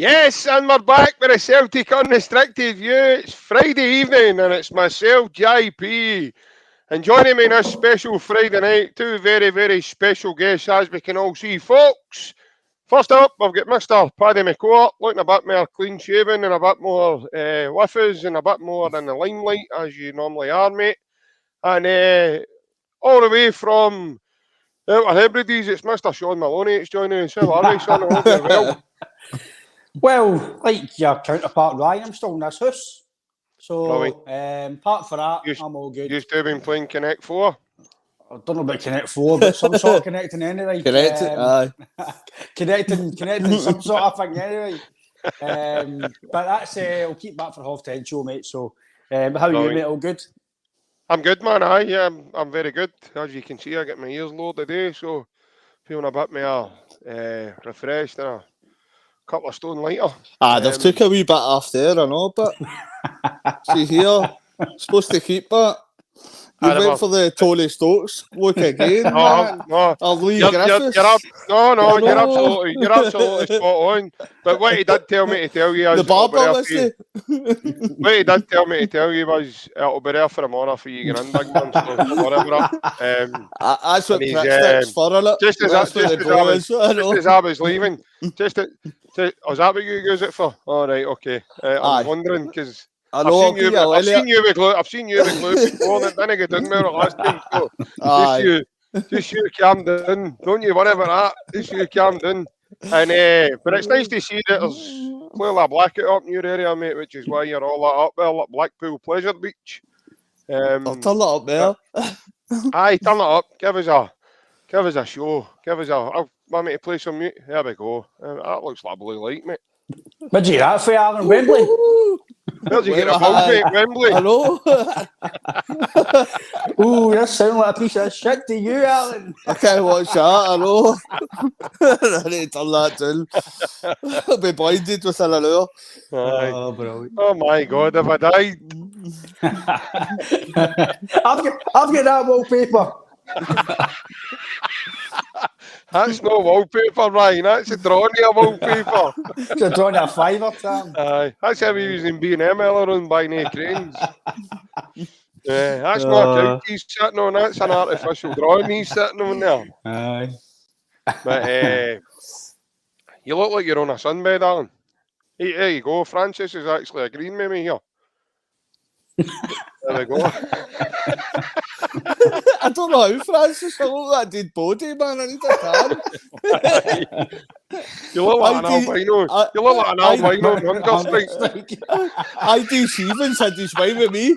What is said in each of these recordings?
Yes, and we're back with a Celtic Unrestricted View. It's Friday evening and it's myself, JP. And joining me in this special Friday night, two very, very special guests, as we can all see, folks. First up, I've got Mr. Paddy McCourt, looking a bit more clean-shaven and a bit more with us and a bit more in the limelight, as you normally are, mate. And all the way from Outer Hebrides, it's Mr. Sean Maloney. It's joining us. How are we, son? I hope you're well. Well, like your counterpart Ryan, I'm still in this house. So, apart for that, I'm all good. You've two been playing Connect 4? I don't know about Connect 4, but some sort of connecting anyway. Connecting some sort of thing anyway. But that's, I'll keep that for half 10 show, mate. So, how are you, mate? All good? I'm good, man. I'm very good. As you can see, I get my ears loaded today, so feeling a bit more refreshed and a couple of stone lighter. They've took a wee bit off there, I know, but see here, supposed to keep that. You went for the Tony Stokes look again. No. You're absolutely spot on. But what he did tell me to tell you is the barber was what he did tell me to tell you was it'll be there for tomorrow for you get in, big man. So whatever. That's what Prickstick's for, innit? Just as I was leaving, was that what you use it for? All right, okay. I was wondering because I've seen you with Lou before, and it didn't get done well last time. So just you calm down. Don't you worry about that. Just you calm down. And but it's nice to see that there's clearly a blackout up in your area, mate, which is why you're all up there at Blackpool Pleasure Beach. I'll turn it up there. Aye, turn it up. Give us a show. I want me to play some music. There we go. That looks like a blue light, mate. Where'd you get that for, Alan? Wembley? Where'd you get a ball, mate? Wembley? Hello? Ooh, that sounds like a piece of shit to you, Alan. I can't watch that, I know. I need to turn that down. I'll be blinded within an hour. Oh, brilliant. Oh my God, have I died? I've got that wallpaper. That's no wallpaper, Ryan. That's a drawing of wallpaper. It's a drawing of $5, Sam. Aye, that's how we using B&M earlier on buying cranes. That's not a couch he's sitting on. That's an artificial drawing he's sitting on there. Aye. But you look like you're on a sunbed, Alan. There you go. Francis is actually agreeing with me here. There we go. I don't know how Francis I look like that dead body, man. I need a tan. You look like an albino. You look like an albino hunger strike. ID Stevens had his way with me.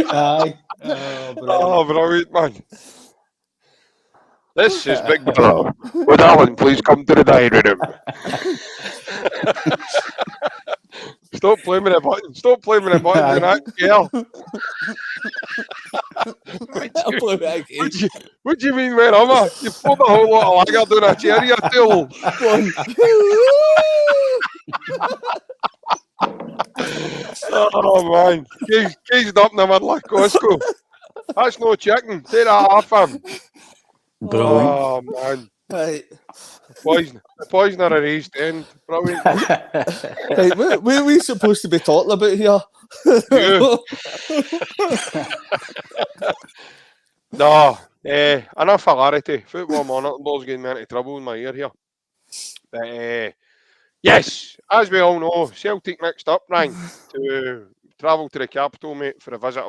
Aye. Oh, brilliant, man. This is Big Brother. Would Alan please come to the dining room? Stop playing with the button. Stop playing with the button and that girl. What do you mean, where am I? You poured a whole lot of lager down a chair, you tool. Oh, man. Caged up in the middle of Costco. That's no chicken. Take that off him. Brilliant. Oh, man. Right. Poison or a raised end. Brilliant. Right, what are we supposed to be talking about here? No, enough hilarity. Football monitor's getting me into trouble in my ear here. But yes, as we all know, Celtic mixed up, Ryan, to travel to the capital, mate, for a visit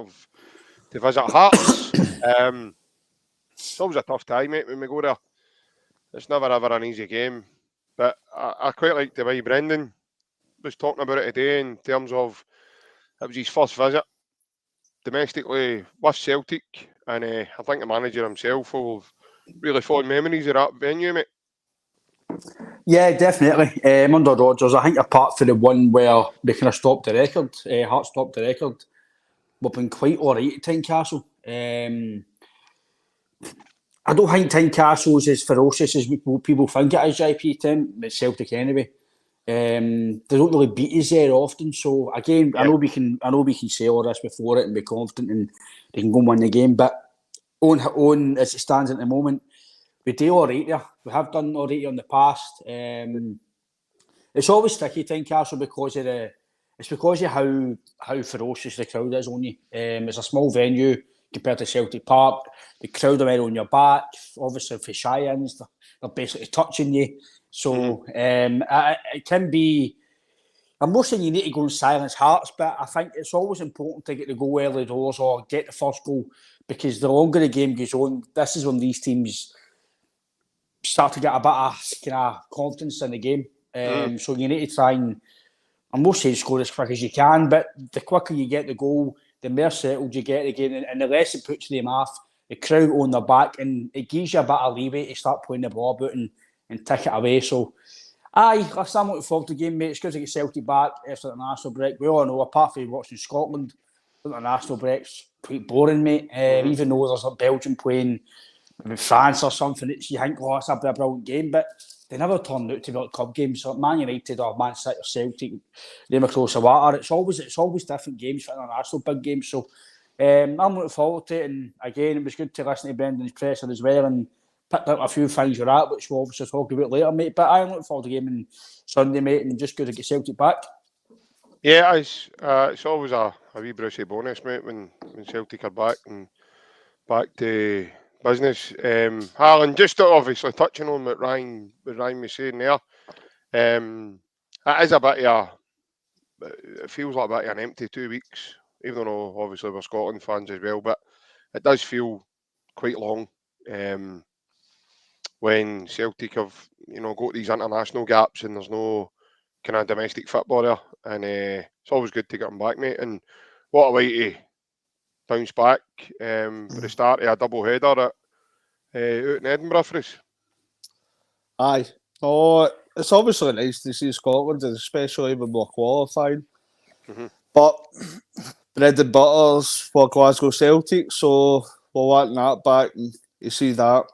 to visit Hearts. It's always a tough time, mate, when we go there. It's never ever an easy game. But I quite like the way Brendan was talking about it today in terms of it was his first visit domestically with Celtic, and I think the manager himself will have really fond memories of that venue, mate. Yeah, definitely. Under Rodgers, I think apart from the one where they kind of stopped the record, Hearts stopped the record, we've been quite alright at Tynecastle. I don't think Tynecastle is as ferocious as people think it is, JP, Tim. It's Celtic anyway. They don't really beat us there often. So again, I know we can say all this before it and be confident and they can go and win the game. But on as it stands at the moment, we do all right there. We have done all right in the past. it's always tricky, Tynecastle, because of how ferocious the crowd is on you. It's a small venue compared to Celtic Park. The crowd are on your back. Obviously, for shy-ins, they're basically touching you. So it can be. I'm not saying you need to go and silence Hearts, but I think it's always important to get the goal early doors or get the first goal, because the longer the game goes on, this is when these teams start to get a bit of kind of confidence in the game. So you need to try and, I'm not saying score as quick as you can, but the quicker you get the goal, the more settled you get the game, and the less it puts them off. The crowd on their back, and it gives you a bit of leeway to start playing the ball about and tick it away. So, I'm looking forward to the game, mate. It's good to get Celtic back after the international break. We all know, apart from watching Scotland, the international break's quite boring, mate. Even though there's like Belgium playing with France or something, you think, oh, it's a brilliant game, but they never turn out to be like club games. So Man United or Man City or Celtic, them across the water, it's always different games for international big games. So I'm looking forward to it. And again, it was good to listen to Brendan's presser as well and picked up a few things you're at, which we'll obviously talk about later, mate. But I'm looking forward to the game on Sunday, mate, and just good to get Celtic back. Yeah, it's always a wee brushy bonus, mate, when Celtic are back and back to business. Harlan, just obviously touching on what Ryan was saying there, it is a bit of it feels like a bit of an empty 2 weeks, even though obviously we're Scotland fans as well, but it does feel quite long when Celtic have, got these international gaps and there's no kind of domestic football there, and it's always good to get them back, mate. And what a way to bounce back for the start of a double header out in Edinburgh for us. Aye. Oh, it's obviously nice to see Scotland, especially when we're qualifying. But bread and butters for Glasgow Celtic, so we're wanting that back, and you see that.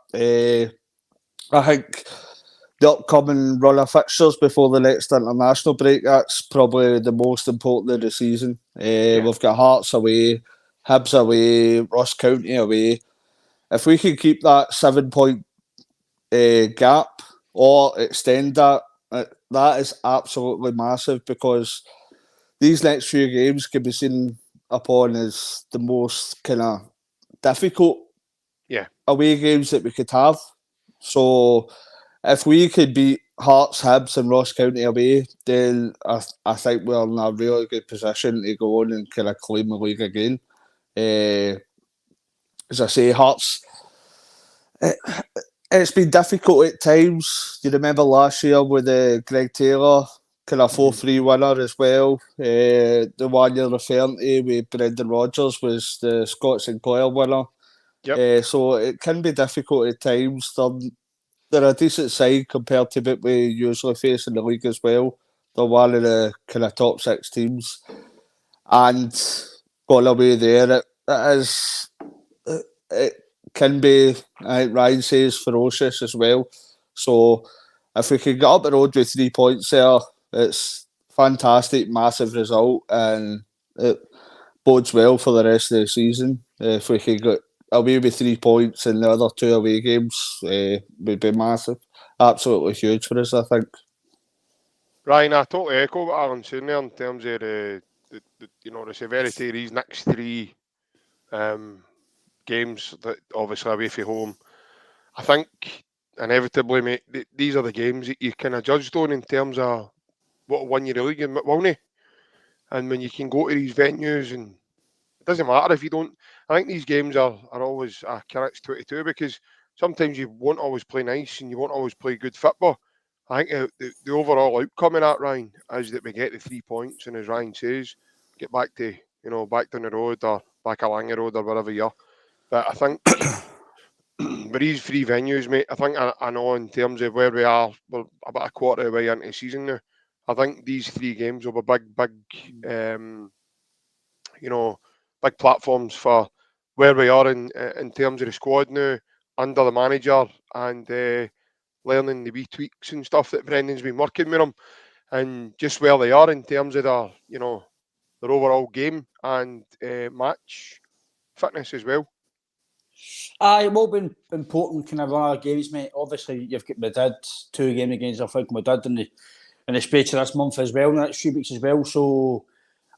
I think the upcoming run of fixtures before the next international break, that's probably the most important of the season. We've got Hearts away, Hibs away, Ross County away. If we can keep that 7-point gap or extend that, that is absolutely massive, because these next few games can be seen upon as the most kind of difficult away games that we could have. So if we could beat Hearts, Hibs and Ross County away, then I think we're in a really good position to go on and kind of claim the league again. As I say, Hearts, it's been difficult at times. You remember last year with Greg Taylor, kind of 4-3 winner as well. The one you're referring to with Brendan Rodgers was the Scott Sinclair winner. So it can be difficult at times. They're a decent side compared to what we usually face in the league as well. They're one of the kind of top 6 teams. And going away there, it can be, I think Ryan says, ferocious as well. So if we can get up the road with 3 points there, it's fantastic, massive result, and it bodes well for the rest of the season. If we can get away with 3 points in the other 2 away games, would be massive. Absolutely huge for us, I think. Ryan, I totally echo what Alan's saying there in terms of the severity of these next 3 games that obviously away from home. I think inevitably, mate, these are the games that you kind of judged on in terms of what will win you the league and what won't. And when you can go to these venues, and it doesn't matter if you don't. I think these games are always a catch-22, because sometimes you won't always play nice and you won't always play good football. I think the overall outcome of that, Ryan, is that we get the 3 points, and as Ryan says, get back to back down the road or back along the road or wherever you are. But I think with these 3 venues, mate, I think I know in terms of where we are, we're about a quarter of the way into the season now. I think these 3 games will be big, big platforms for where we are in terms of the squad now, under the manager, and learning the wee tweaks and stuff that Brendan's been working with them, and just where they are in terms of their overall game and match fitness as well. It will be important kind of run of games, mate. Obviously, you've got Madrid 2 games against, I think, Madrid in in the space of this month as well, in the next few weeks as well. So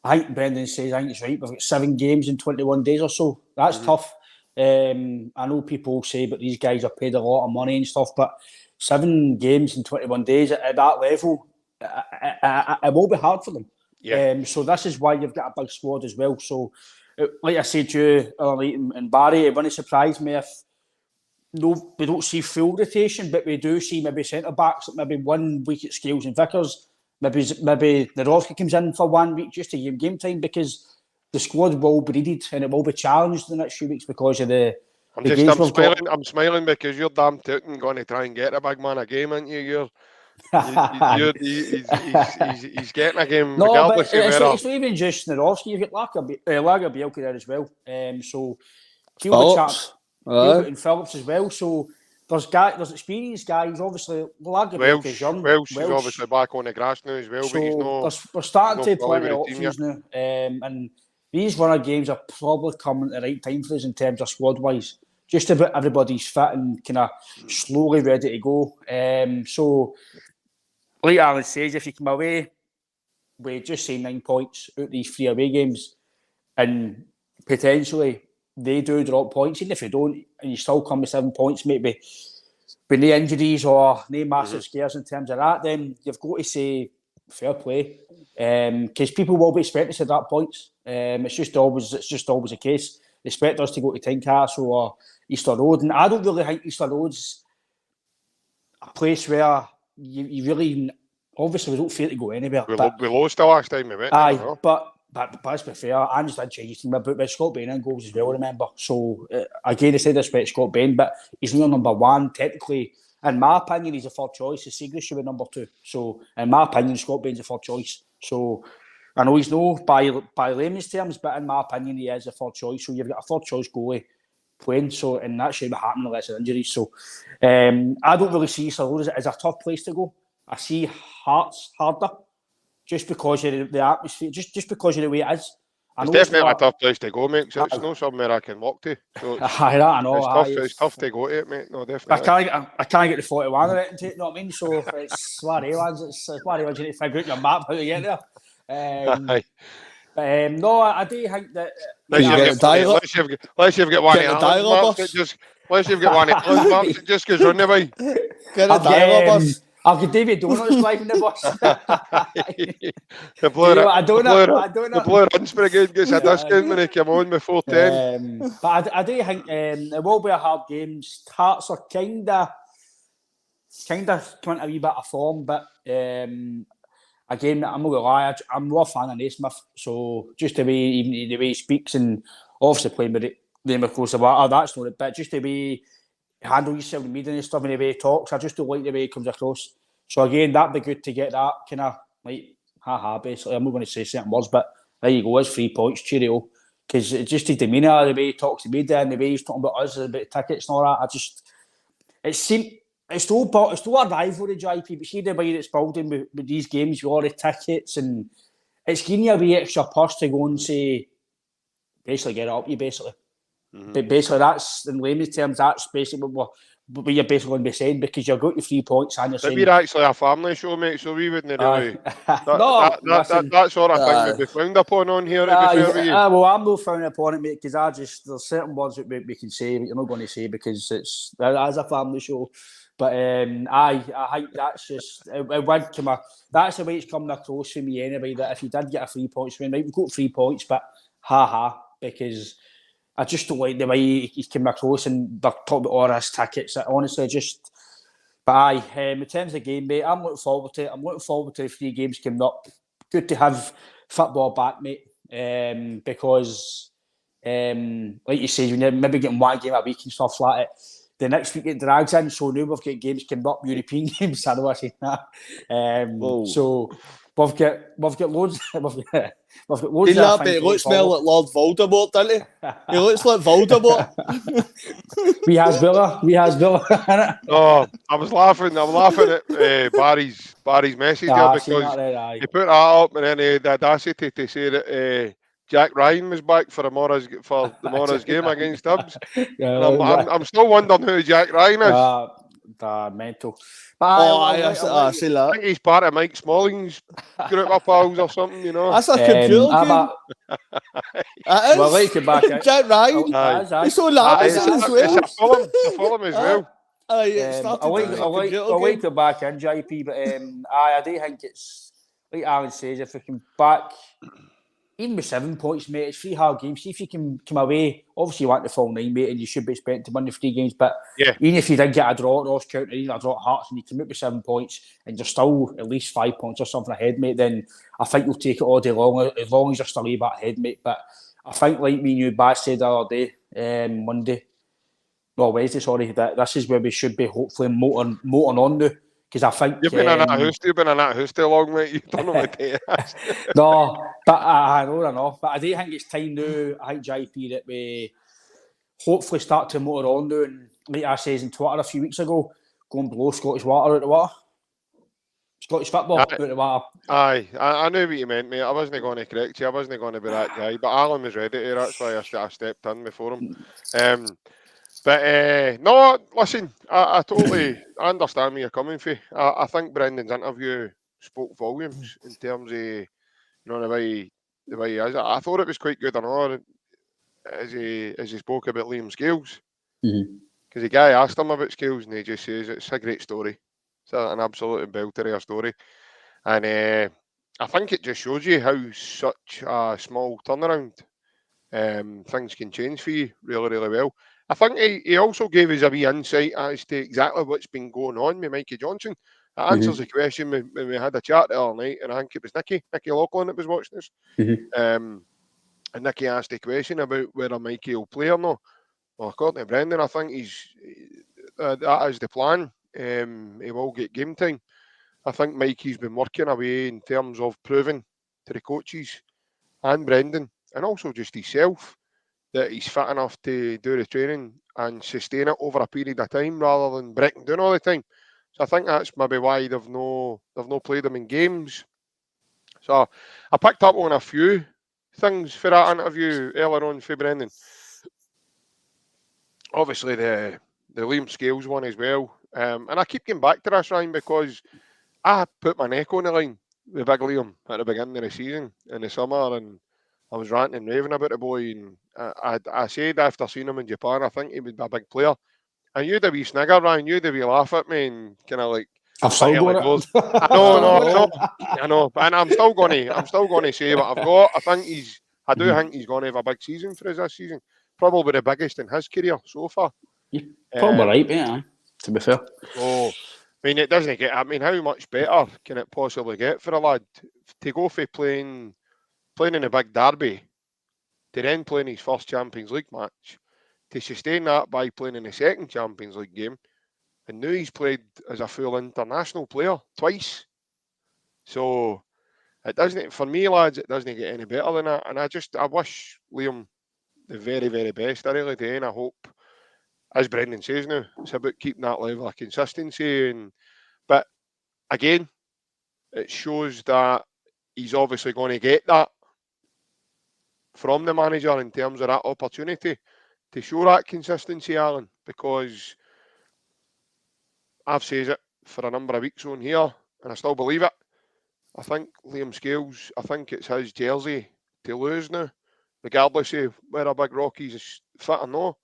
I think Brendan says, I think it's right, we've got 7 games in 21 days or so. That's tough. I know people say, but these guys are paid a lot of money and stuff, but 7 games in 21 days at that level, it will be hard for them. Yeah. So this is why you've got a big squad as well. So, like I said to you earlier, and Barry, it wouldn't surprise me if we don't see full rotation, but we do see maybe centre backs, maybe 1 week at Scales and Vickers. Maybe Narovski comes in for 1 week just to give game time, because the squad will be needed and it will be challenged in the next few weeks because of the games we've got. I'm smiling because you're damn tooting going to try and get a big man a game, aren't you? He's getting a game regardless of whether... It's not even just Narovski. You've got Lagerbielke there as well. So Phillips. Gilbert and Phillips as well. So there's experienced guys. Obviously, Lagerbielke is young. Welsh is obviously back on the grass now as well. So but he's no, we're starting to no play options now. And these winter games are probably coming at the right time for us in terms of squad-wise. Just about everybody's fit and kind of slowly ready to go. So, like Alan says, if you come away with just say 9 points out of these 3 away games, and potentially they do drop points, even if you don't, and you still come with 7 points, maybe with no injuries or no massive scares in terms of that, then you've got to say fair play, because people will be expecting us to drop points. It's just always the case. They expect us to go to Tynecastle or Easter Road, and I don't really think Easter Road's a place where you really, obviously we don't fear to go anywhere. We lost the last time we went. But let's be fair, I understand Chinese team, but with Scott Bain in goals as well, remember. So again, I say this about Scott Bain, but he's not number 1 technically. In my opinion, he's a third choice. The Seagrass should be number 2. So in my opinion, Scott Bain's a third choice. So I know he's no by layman's terms, but in my opinion, he is a third choice. So you've got a third choice goalie playing, so, and that should be happening unless there's injuries. So I don't really see Salud as a tough place to go. I see Hearts harder, just because of the atmosphere, just because of the way it is. It's definitely a tough place to go, mate. So it's not somewhere I can walk to. So I know. It's tough to go to it, mate. No, definitely. I can't get the 41 or anything, you know what I mean? So it's Larry lads. It's Larry lads. You need to figure out your map how to get there. No, I do think that. Unless you've got one of those maps that just goes round the way. Get a dial bus. I've got David Donuts driving the bus. The Blue Runs Brigade gets a discount when they come on before 10. But I do think it will be a hard game. Hearts are kind of coming a wee bit of form, but again, I'm not gonna lie, I'm more a fan of Naismith. So just the way he speaks, and obviously playing with the name of course, that's not it, but just the way handle yourself in the media and stuff, and the way he talks, I just don't like the way he comes across. So again, that'd be good to get that kind of like basically. I'm not going to say certain words, but there you go, it's 3 points, cheerio. Because it's just his demeanour, the way he talks to media, and the way he's talking about us, about tickets and all that. It's still a rivalry, JP, but see the way it's building with these games, with all the tickets, and it's giving you a wee extra push to go and say, basically get it up you, basically. But basically, that's, in layman's terms, that's basically what you're basically going to be saying, because you've got your 3 points and you're saying... We're actually a family show, mate, so we wouldn't really... that sort of thing would be frowned upon on here, to be fair with you. Well, I'm not frowning upon it, mate, because there's certain words that we can say, but you're not going to say, because it's a family show. But I think that's just... It would come up, that's the way it's coming across for me anyway, that if you did get a 3 points win, right, we've got 3 points, but because... I just don't like the way he's coming across, and they're talking about all his tickets. Honestly, just... But in terms of the game, mate, I'm looking forward to it. I'm looking forward to the 3 games coming up. Good to have football back, mate, because, like you said, you're maybe getting 1 game a week and stuff like that. The next week it drags in, so now we've got games coming up, European games, I know I say that. So... We've got loads. We've got loads. He looks more like Lord Voldemort, doesn't he? He looks like Voldemort. We has Villa. Oh, I was laughing at Barry's message there, because he put that up, and then he had the audacity to say that Jack Ryan was back for tomorrow's game against Hibs. I'm still wondering who Jack Ryan is. they're mental. But I see I that. think he's part of Mike Smalling's group of pals or something, you know. That's a computer game. That is. Well, I like it back. Jack Ryan. It's on Amazon as well. It's a film as well. I like it back in JP, but I do think it's like Alan says, if we can back even with 7 points, mate, it's 3 hard games. See if you can come away. Obviously, you want the full 9, mate, and you should be expecting to win the 3 games. But even if you did get a draw at Ross County, even a draw at Hearts, and you come out with 7 points, and you're still at least 5 points or something ahead, mate, then I think you'll take it all day long, as long as you're still a bit ahead, mate. But I think, like me and you, Bass said the other day, Wednesday, sorry, that this is where we should be hopefully motoring on now. Because I think you've been in that house too long, mate. You don't know what day it is. No, but I know. But I do think it's time now. I think JP that we hopefully start to motor on now. And like I says in Twitter a few weeks ago, go and blow Scottish water out the water. Scottish football out the water. Aye, I knew what you meant, mate. I wasn't going to correct you. I wasn't going to be that guy. But Alan was ready to. That's why I stepped in before him. But no, listen, I totally understand where you're coming from. I think Brendan's interview spoke volumes in terms of the way he is. I thought it was quite good, I know, as he spoke about Liam Scales. Because the guy asked him about Scales and he just says it's a great story. It's an absolute belter of a story. And I think it just shows you how such a small turnaround things can change for you really, really well. I think he also gave us a wee insight as to exactly what's been going on with Mikey Johnson. That answers the question when we had a chat the other night, and I think it was Nicky Loughlin that was watching us. And Nicky asked the question about whether Mikey will play or not. Well, according to Brendan, I think that is the plan. He will get game time. I think Mikey's been working away in terms of proving to the coaches and Brendan, and also just himself, that he's fit enough to do the training and sustain it over a period of time rather than breaking down all the time. So I think that's maybe why they've no played him in games. So I picked up on a few things for that interview earlier on for Brendan. Obviously the Liam Scales one as well. And I keep getting back to this, Ryan, because I put my neck on the line with Big Liam at the beginning of the season in the summer, and I was ranting and raving about the boy, and I said after seeing him in Japan, I think he would be a big player. And you'd a wee snigger, Ryan, you'd a wee laugh at me and kind of like, I've still got it. No, I know, and I'm still going to say what I've got. I do think he's going to have a big season for us this season, probably the biggest in his career so far. You're probably right, mate. To be fair. So, I mean, it doesn't get. I mean, how much better can it possibly get for a lad to go for playing in a big derby, to then playing his first Champions League match, to sustain that by playing in the second Champions League game, and now he's played as a full international player twice. So it doesn't, for me, lads, it doesn't get any better than that. And I wish Liam the very, very best. I really do, and I hope, as Brendan says now, it's about keeping that level of consistency. But again, it shows that he's obviously going to get that from the manager in terms of that opportunity to show that consistency, Alan, because I've said it for a number of weeks on here, and I still believe it. I think Liam Scales, I think it's his jersey to lose now, regardless of whether Big Rocky's fit or not.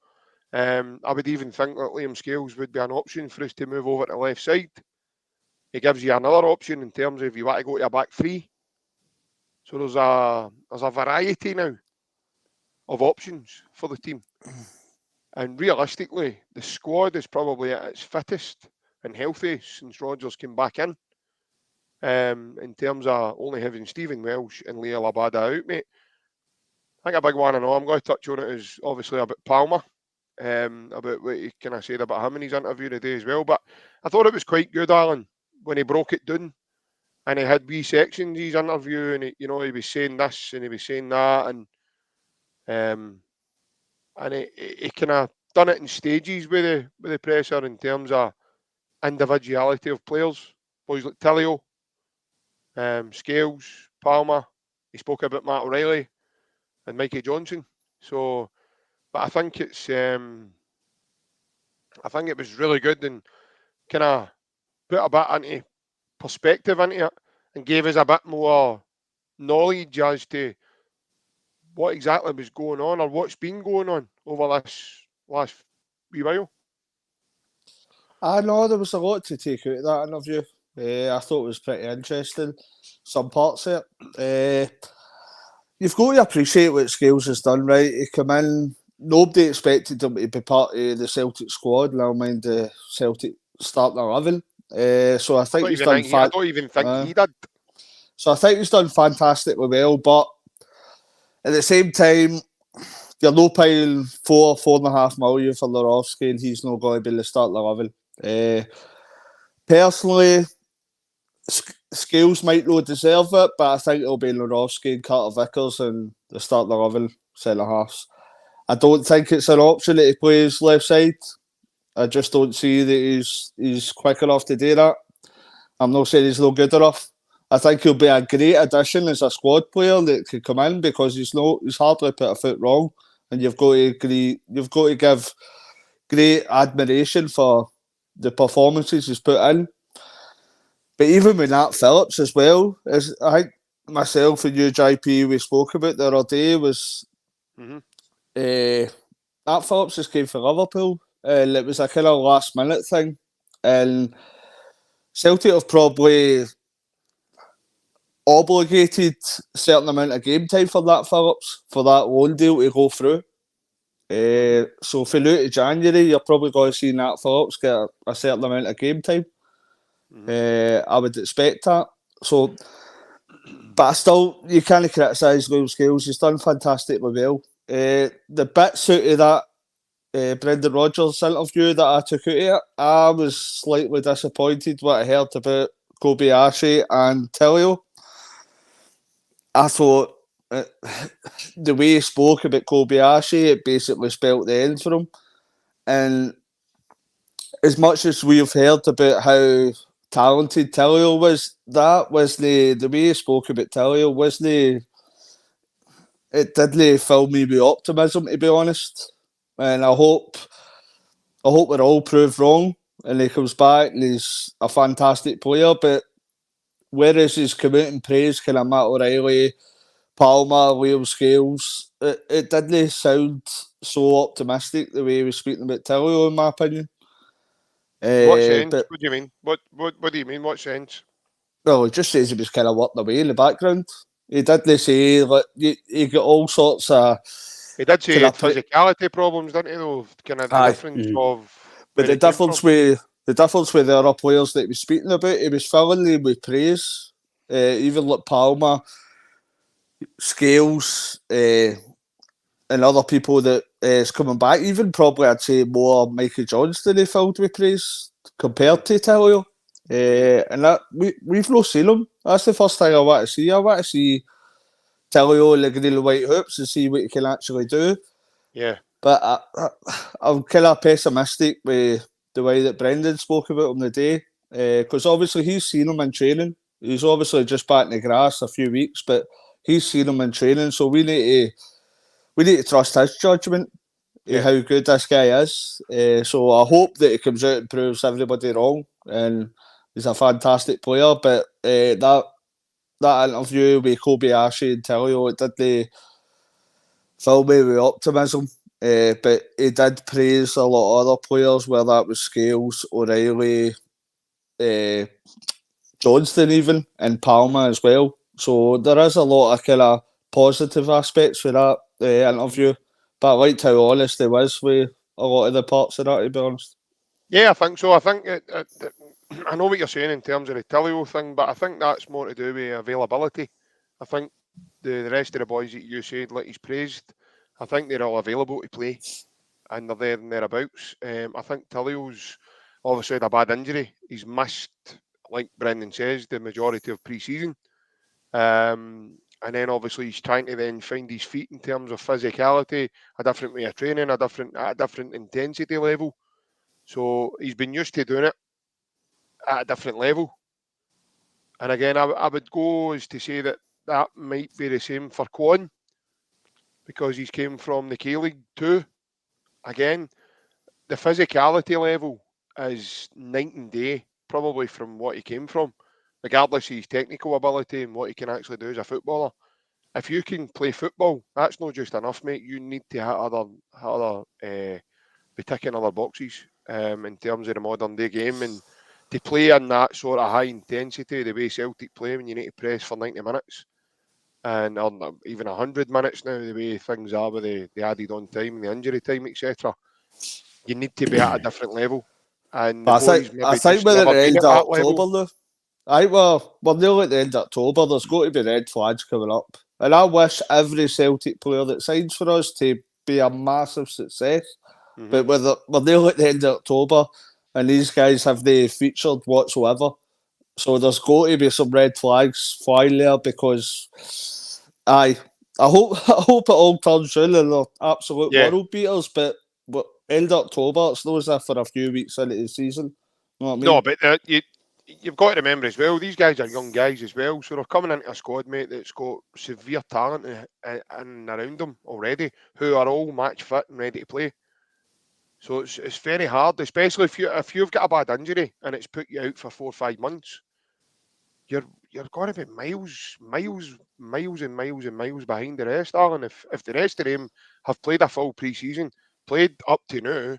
I would even think that Liam Scales would be an option for us to move over to the left side. It gives you another option in terms of if you want to go to a back three. So there's a variety now of options for the team. And realistically, the squad is probably at its fittest and healthiest since Rodgers came back in. In terms of only having Stephen Welsh and LIEL Abada out, mate. I think a big one I know I'm going to touch on it is obviously about Palmer. About what he kind of said about him in his interview today as well. But I thought it was quite good, Alan, when he broke it down and he had wee sections his interview, and he was saying this and he was saying that, and he kind of done it in stages with the presser in terms of individuality of players. Boys like Tillio, Scales, Palmer. He spoke about Matt O'Reilly and Mikey Johnson. So, but I think it was really good, and kind of put a bit into perspective into it and gave us a bit more knowledge as to what exactly was going on or what's been going on over this last wee while. I know there was a lot to take out of that interview. I thought it was pretty interesting. Some parts of it. You've got to appreciate what Scales has done, right? He come in, nobody expected him to be part of the Celtic squad, never mind the Celtic starting 11. So I think he's done I don't even think he did. So I think he's done fantastically well, but at the same time, you're no paying 4.5 million for Lorowski, and he's not going to be the starting 11. Personally, Scales might not deserve it, but I think it'll be Lorowski and Carter Vickers and the starting 11 centre halves. I don't think it's an option that he plays left side. I just don't see that he's quick enough to do that. I'm not saying he's not good enough. I think he'll be a great addition as a squad player that could come in because he's hardly put a foot wrong, and you've got to give great admiration for the performances he's put in. But even with Nat Phillips as well, as I think myself and you, JP, we spoke about the other day, was Nat Phillips just came for Liverpool, and it was a kind of last minute thing. And Celtic have probably obligated a certain amount of game time for Nat Phillips for that loan deal to go through. So for now to January, you're probably going to see Nat Phillips get a certain amount of game time. I would expect that. So, but still, you can't criticise Will Scales. He's done fantastically well. The bits out of that Brendan Rodgers interview that I took out of it, I was slightly disappointed what I heard about Kobayashi and Telio. I thought the way he spoke about Kobayashi, it basically spelt the end for him. And as much as we've heard about how talented Telio was, that was the way he spoke about Telio wasn't. It didn't fill me with optimism, to be honest. And I hope we're all proved wrong and he comes back and he's a fantastic player. But whereas he's come out and praised kind of Matt O'Reilly, Palmer, Liel Scales, it didn't sound so optimistic the way he was speaking about Telio, in my opinion. What sense? What do you mean? What do you mean? What sense? Well, it just says he was kind of working away in the background. He didn't say like he got all sorts of. He did say he had physicality problems, didn't he? Though, kind of the difference of. But the difference with the other players that he was speaking about, he was filling them with praise. Even like Palmer, Scales, and other people that is coming back. Even probably I'd say more Michael Johnston he filled with praise compared to Telio. And that we've not seen him. That's the first thing I want to see. I want to see Telio in the green and white hoops and see what he can actually do. Yeah. But I'm kind of pessimistic with the way that Brendan spoke about him today. Because obviously he's seen him in training. He's obviously just back in the grass a few weeks, but he's seen him in training. So we need to trust his judgment of how good this guy is. So I hope that he comes out and proves everybody wrong. And he's a fantastic player. But that interview with Kobayashi and Telio, it didn't fill me with optimism. But he did praise a lot of other players, whether that was Scales, O'Reilly, Johnston even, and Palmer as well. So there is a lot of kind of positive aspects with that interview. But I liked how honest he was with a lot of the parts of that, to be honest. Yeah, I think so. I think I know what you're saying in terms of the Telio thing, but I think that's more to do with availability. I think the rest of the boys that you said, like he's praised, I think they're all available to play and they're there and thereabouts. I think Telio's obviously had a bad injury. He's missed, like Brendan says, the majority of pre-season. And then obviously he's trying to then find his feet in terms of physicality, a different way of training, a different intensity level. So he's been used to doing it at a different level. And again, I would go as to say that might be the same for Quan, because he's came from the K-League too. Again, the physicality level is night and day, probably from what he came from, regardless of his technical ability and what he can actually do as a footballer. If you can play football, that's not just enough, mate. You need to be ticking other boxes in terms of the modern day game, and to play in that sort of high intensity, the way Celtic play when you need to press for 90 minutes and even 100 minutes now, the way things are with the added on time and the injury time, etc. You need to be at a different level, and the boys I maybe think just we're at never the been end at of that level. October though. We're nearly at the end of October. There's got to be red flags coming up, and I wish every Celtic player that signs for us to be a massive success. But we're nearly at the end of October, and these guys have they featured whatsoever. So there's got to be some red flags flying there because, I hope it all turns round and they're absolute world beaters. But end of October, it's not as if for a few weeks into the season. You know what I mean? No, but you've got to remember as well, these guys are young guys as well, so they're coming into a squad, mate, that's got severe talent in and around them already, who are all match fit and ready to play. So it's very hard, especially if you've got a bad injury and it's put you out for 4 or 5 months. You're going to be miles and miles behind the rest, Alan. If the rest of them have played a full pre-season, played up to now,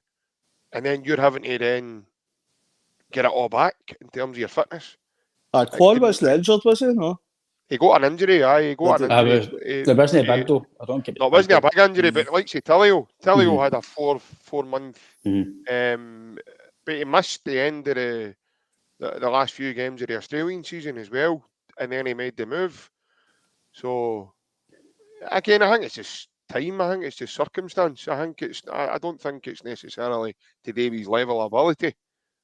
and then you're having to then get it all back in terms of your fitness. Claude wasn't injured, was he? No. He got an injury, he got an injury. There wasn't a big though. I don't get it. No, it wasn't a big injury, but like say Tilio had a 4 month but he missed the end of the last few games of the Australian season as well, and then he made the move. So again, I think it's just time. I think it's just circumstance. I don't think it's necessarily to Davies' level of ability.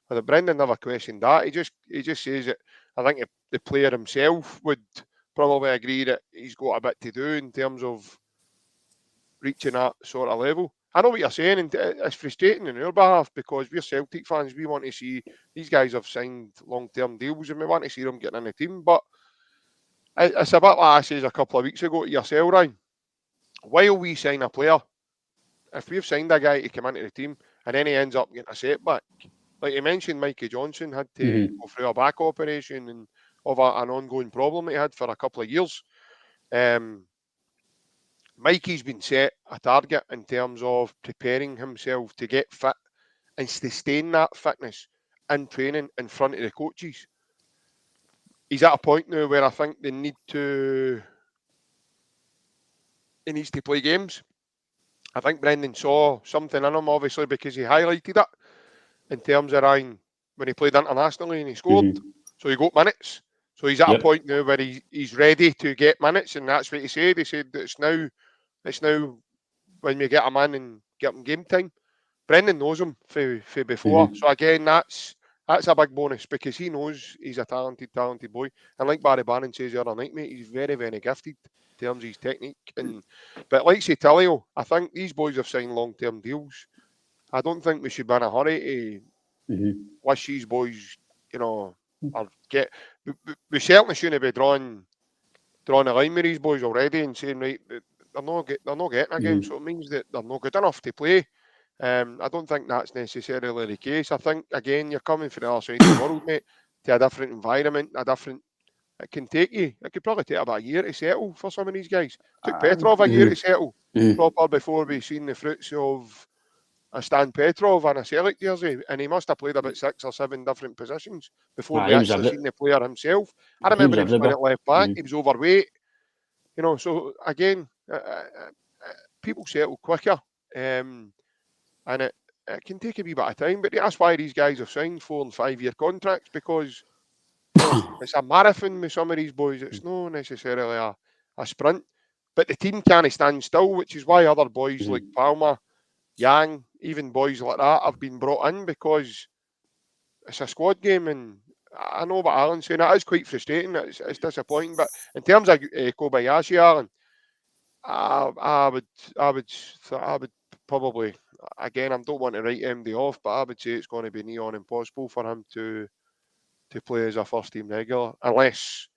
But Brendan never questioned that. He just says it. I think the player himself would probably agree that he's got a bit to do in terms of reaching that sort of level. I know what you're saying, and it's frustrating on our behalf because we're Celtic fans. We want to see these guys have signed long-term deals, and we want to see them getting in the team. But it's a bit like I said a couple of weeks ago to yourself, Ryan. While we sign a player, if we've signed a guy to come into the team and then he ends up getting a setback, like you mentioned, Mikey Johnson had to go through a back operation and of an ongoing problem that he had for a couple of years. Mikey's been set a target in terms of preparing himself to get fit and sustain that fitness in training in front of the coaches. He's at a point now where I think he needs to play games. I think Brendan saw something in him, obviously, because he highlighted it in terms of Ryan when he played internationally and he scored. So he got minutes. So he's at a point now where he's ready to get minutes, and that's what he said. He said that it's now when we get him in and get him game time. Brendan knows him for before. So again, that's a big bonus because he knows he's a talented boy. And like Barry Bannon says the other night, mate, he's very, very gifted in terms of his technique. But like say Tilio, I think these boys have signed long-term deals. I don't think we should be in a hurry to wish these boys, or get. We certainly shouldn't be drawing a line with these boys already and saying, right, they're not getting a game, so it means that they're not good enough to play. I don't think that's necessarily the case. I think again, you're coming from the other side of the world, mate, to a different environment, It could probably take about a year to settle for some of these guys. It took Petrov a year to settle proper before we seen the fruits of a Stan Petrov and a Celtic jersey, and he must have played about 6 or 7 different positions before we actually seen the player himself. I remember him playing at left back. He was overweight, So again, people settle quicker, and it can take a wee bit of time. But that's why these guys have signed 4 and 5 year contracts, because it's a marathon with some of these boys. It's not necessarily a sprint, but the team can't stand still, which is why other boys like Palmer, Yang, even boys like that have been brought in, because it's a squad game. And I know what Alan's saying. It is quite frustrating. It's disappointing. But in terms of Kobayashi, Alan, I would probably, again, I don't want to write MD off, but I would say it's going to be near on impossible for him to play as a first team regular, unless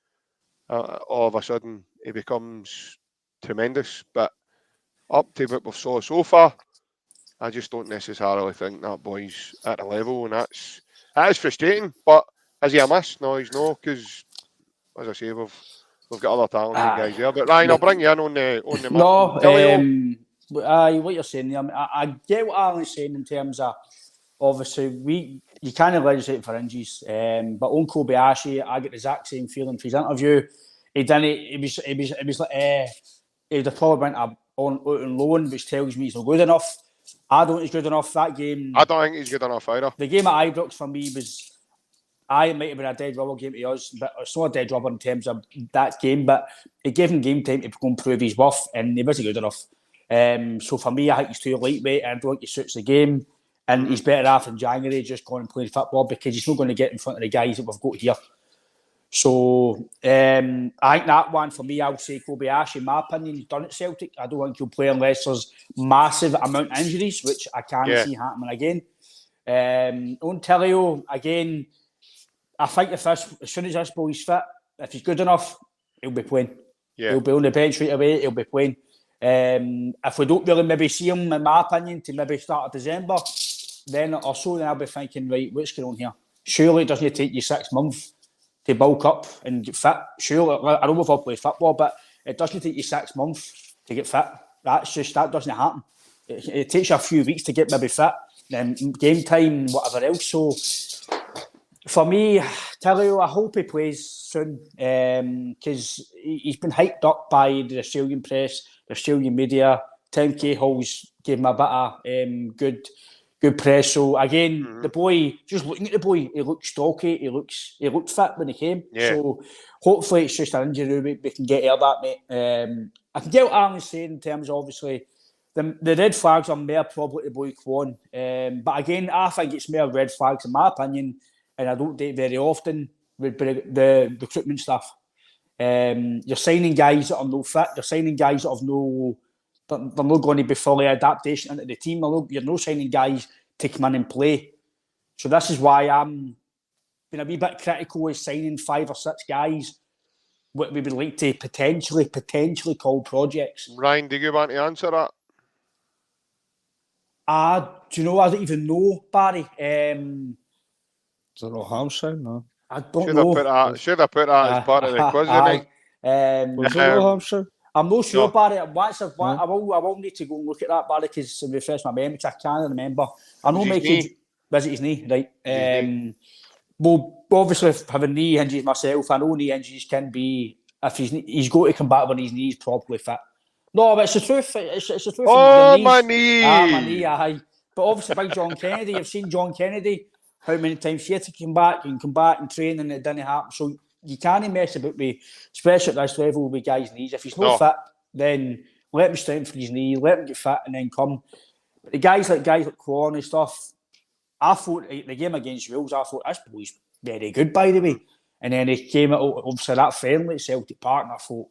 all of a sudden he becomes tremendous. But up to what we've saw so far, I just don't necessarily think that boy's at the level, and that is frustrating. But is he a miss? No, he's no, because as I say, we've got other talented guys there. But Ryan, I'll bring you in on the No, Tilio. what you're saying there, I get what Alan's saying in terms of, obviously, you can't legislate for injuries. But on Kobayashi, I get the exact same feeling for his interview. He didn't. It was like he'd have probably went on loan, which tells me he's not good enough. I don't think he's good enough. That game, I don't think he's good enough either. The game at Ibrox for me was, it might have been a dead rubber game to us, but it's not a dead rubber in terms of that game. But it gave him game time to go and prove his worth, and he wasn't good enough. So for me, I think he's too lightweight, and I don't think he suits the game. And he's better off in January just going and playing football, because he's not going to get in front of the guys that we've got here. So I think that one for me, I would say Kobayashi, in my opinion, he's done at Celtic. I don't think he'll play unless there's massive amount of injuries, which I can't see happening again. On Tilio, again, I think as soon as this boy's fit, if he's good enough, he'll be playing. He'll be on the bench right away, he'll be playing. If we don't really maybe see him, in my opinion, to maybe start of December, then I'll be thinking, right, what's going on here? Surely it doesn't take you 6 months to bulk up and get fit. Surely, I know we've all played football, but it doesn't take you 6 months to get fit. That doesn't happen. It takes you a few weeks to get maybe fit, then game time, whatever else. So for me, Tilio, I hope he plays soon, because he's been hyped up by the Australian press, the Australian media. Tim Cahill's gave him a bit of good press. So again, the boy, just looking at the boy, he looks stocky. He looked fit when he came. So hopefully it's just an injury we can get out of that, mate. I can get what Alan's saying in terms of, obviously, the red flags are more probably the boy Kwon. But again, I think it's more red flags in my opinion, and I don't do it very often with the recruitment stuff. You're signing guys that are no fit. You're signing guys that have they're not going to be fully adaptation into the team. You're not signing guys to come in and play. So this is why I'm been a wee bit critical of signing 5 or 6 guys what we would like to potentially call projects. Ryan, do you want to answer that? Do you know? I don't even know, Barry. Is it not hamstring? No. I don't know. Should have put that as part of the quiz, didn't I? Was it not hamstring? I'm not sure, Barry. I will need to go and look at that, Barry, because to refresh my memory, I can't remember. I know was it his knee? Right. Well, obviously, having knee injuries myself, I know knee injuries can be, if he's got to come back when his knee's properly fit. No, but it's the truth. It's the truth. Oh, my knee! My knee, aye. But obviously, big John Kennedy, I've seen John Kennedy, how many times he had to come back and train, and it didn't happen. So you can't mess about with, especially at this level, with guys' knees. If he's not fit, then let him strengthen his knee, let him get fit, and then come. But the guys like Kwon and stuff, I thought the game against Wales, I thought this boy's very good, by the way. And then he came out, obviously, that friendly at Celtic Park, and I thought,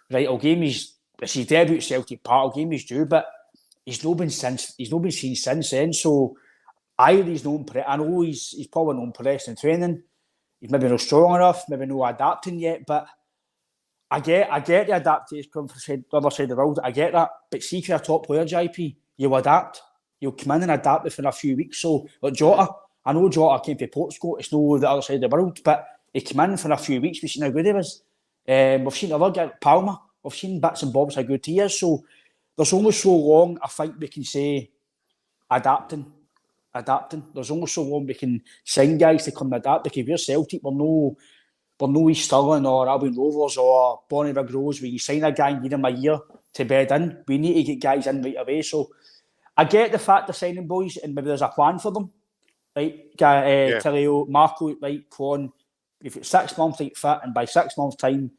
right, I'll give him his debut at Celtic Park, I'll give him his due, but he's not been seen since then. So either he's not I know he's probably not impressed in training. He's maybe not strong enough, maybe not adapting yet, but I get the adaptation from the other side of the world. I get that. But see, if you're a top player, JP, you'll adapt. You'll come in and adapt within a few weeks. So, like Jota, I know Jota came to Portugal. It's not the other side of the world, but he came in for a few weeks. We've seen how good he was. We've seen other guys, Palmer. We've seen bits and bobs how good he is. So, there's only so long I think we can say adapting. There's only so long we can sign guys to come and adapt. Because we're Celtic, we're no East Stirling or Albion Rovers or Bonnyrigg Rose, where you sign a guy and give him a year to bed in. We need to get guys in right away. So I get the fact they're signing boys, and maybe there's a plan for them. Right, Tilio, Marco, right, Kwon. If it's 6 months to get fit, and by 6 months' time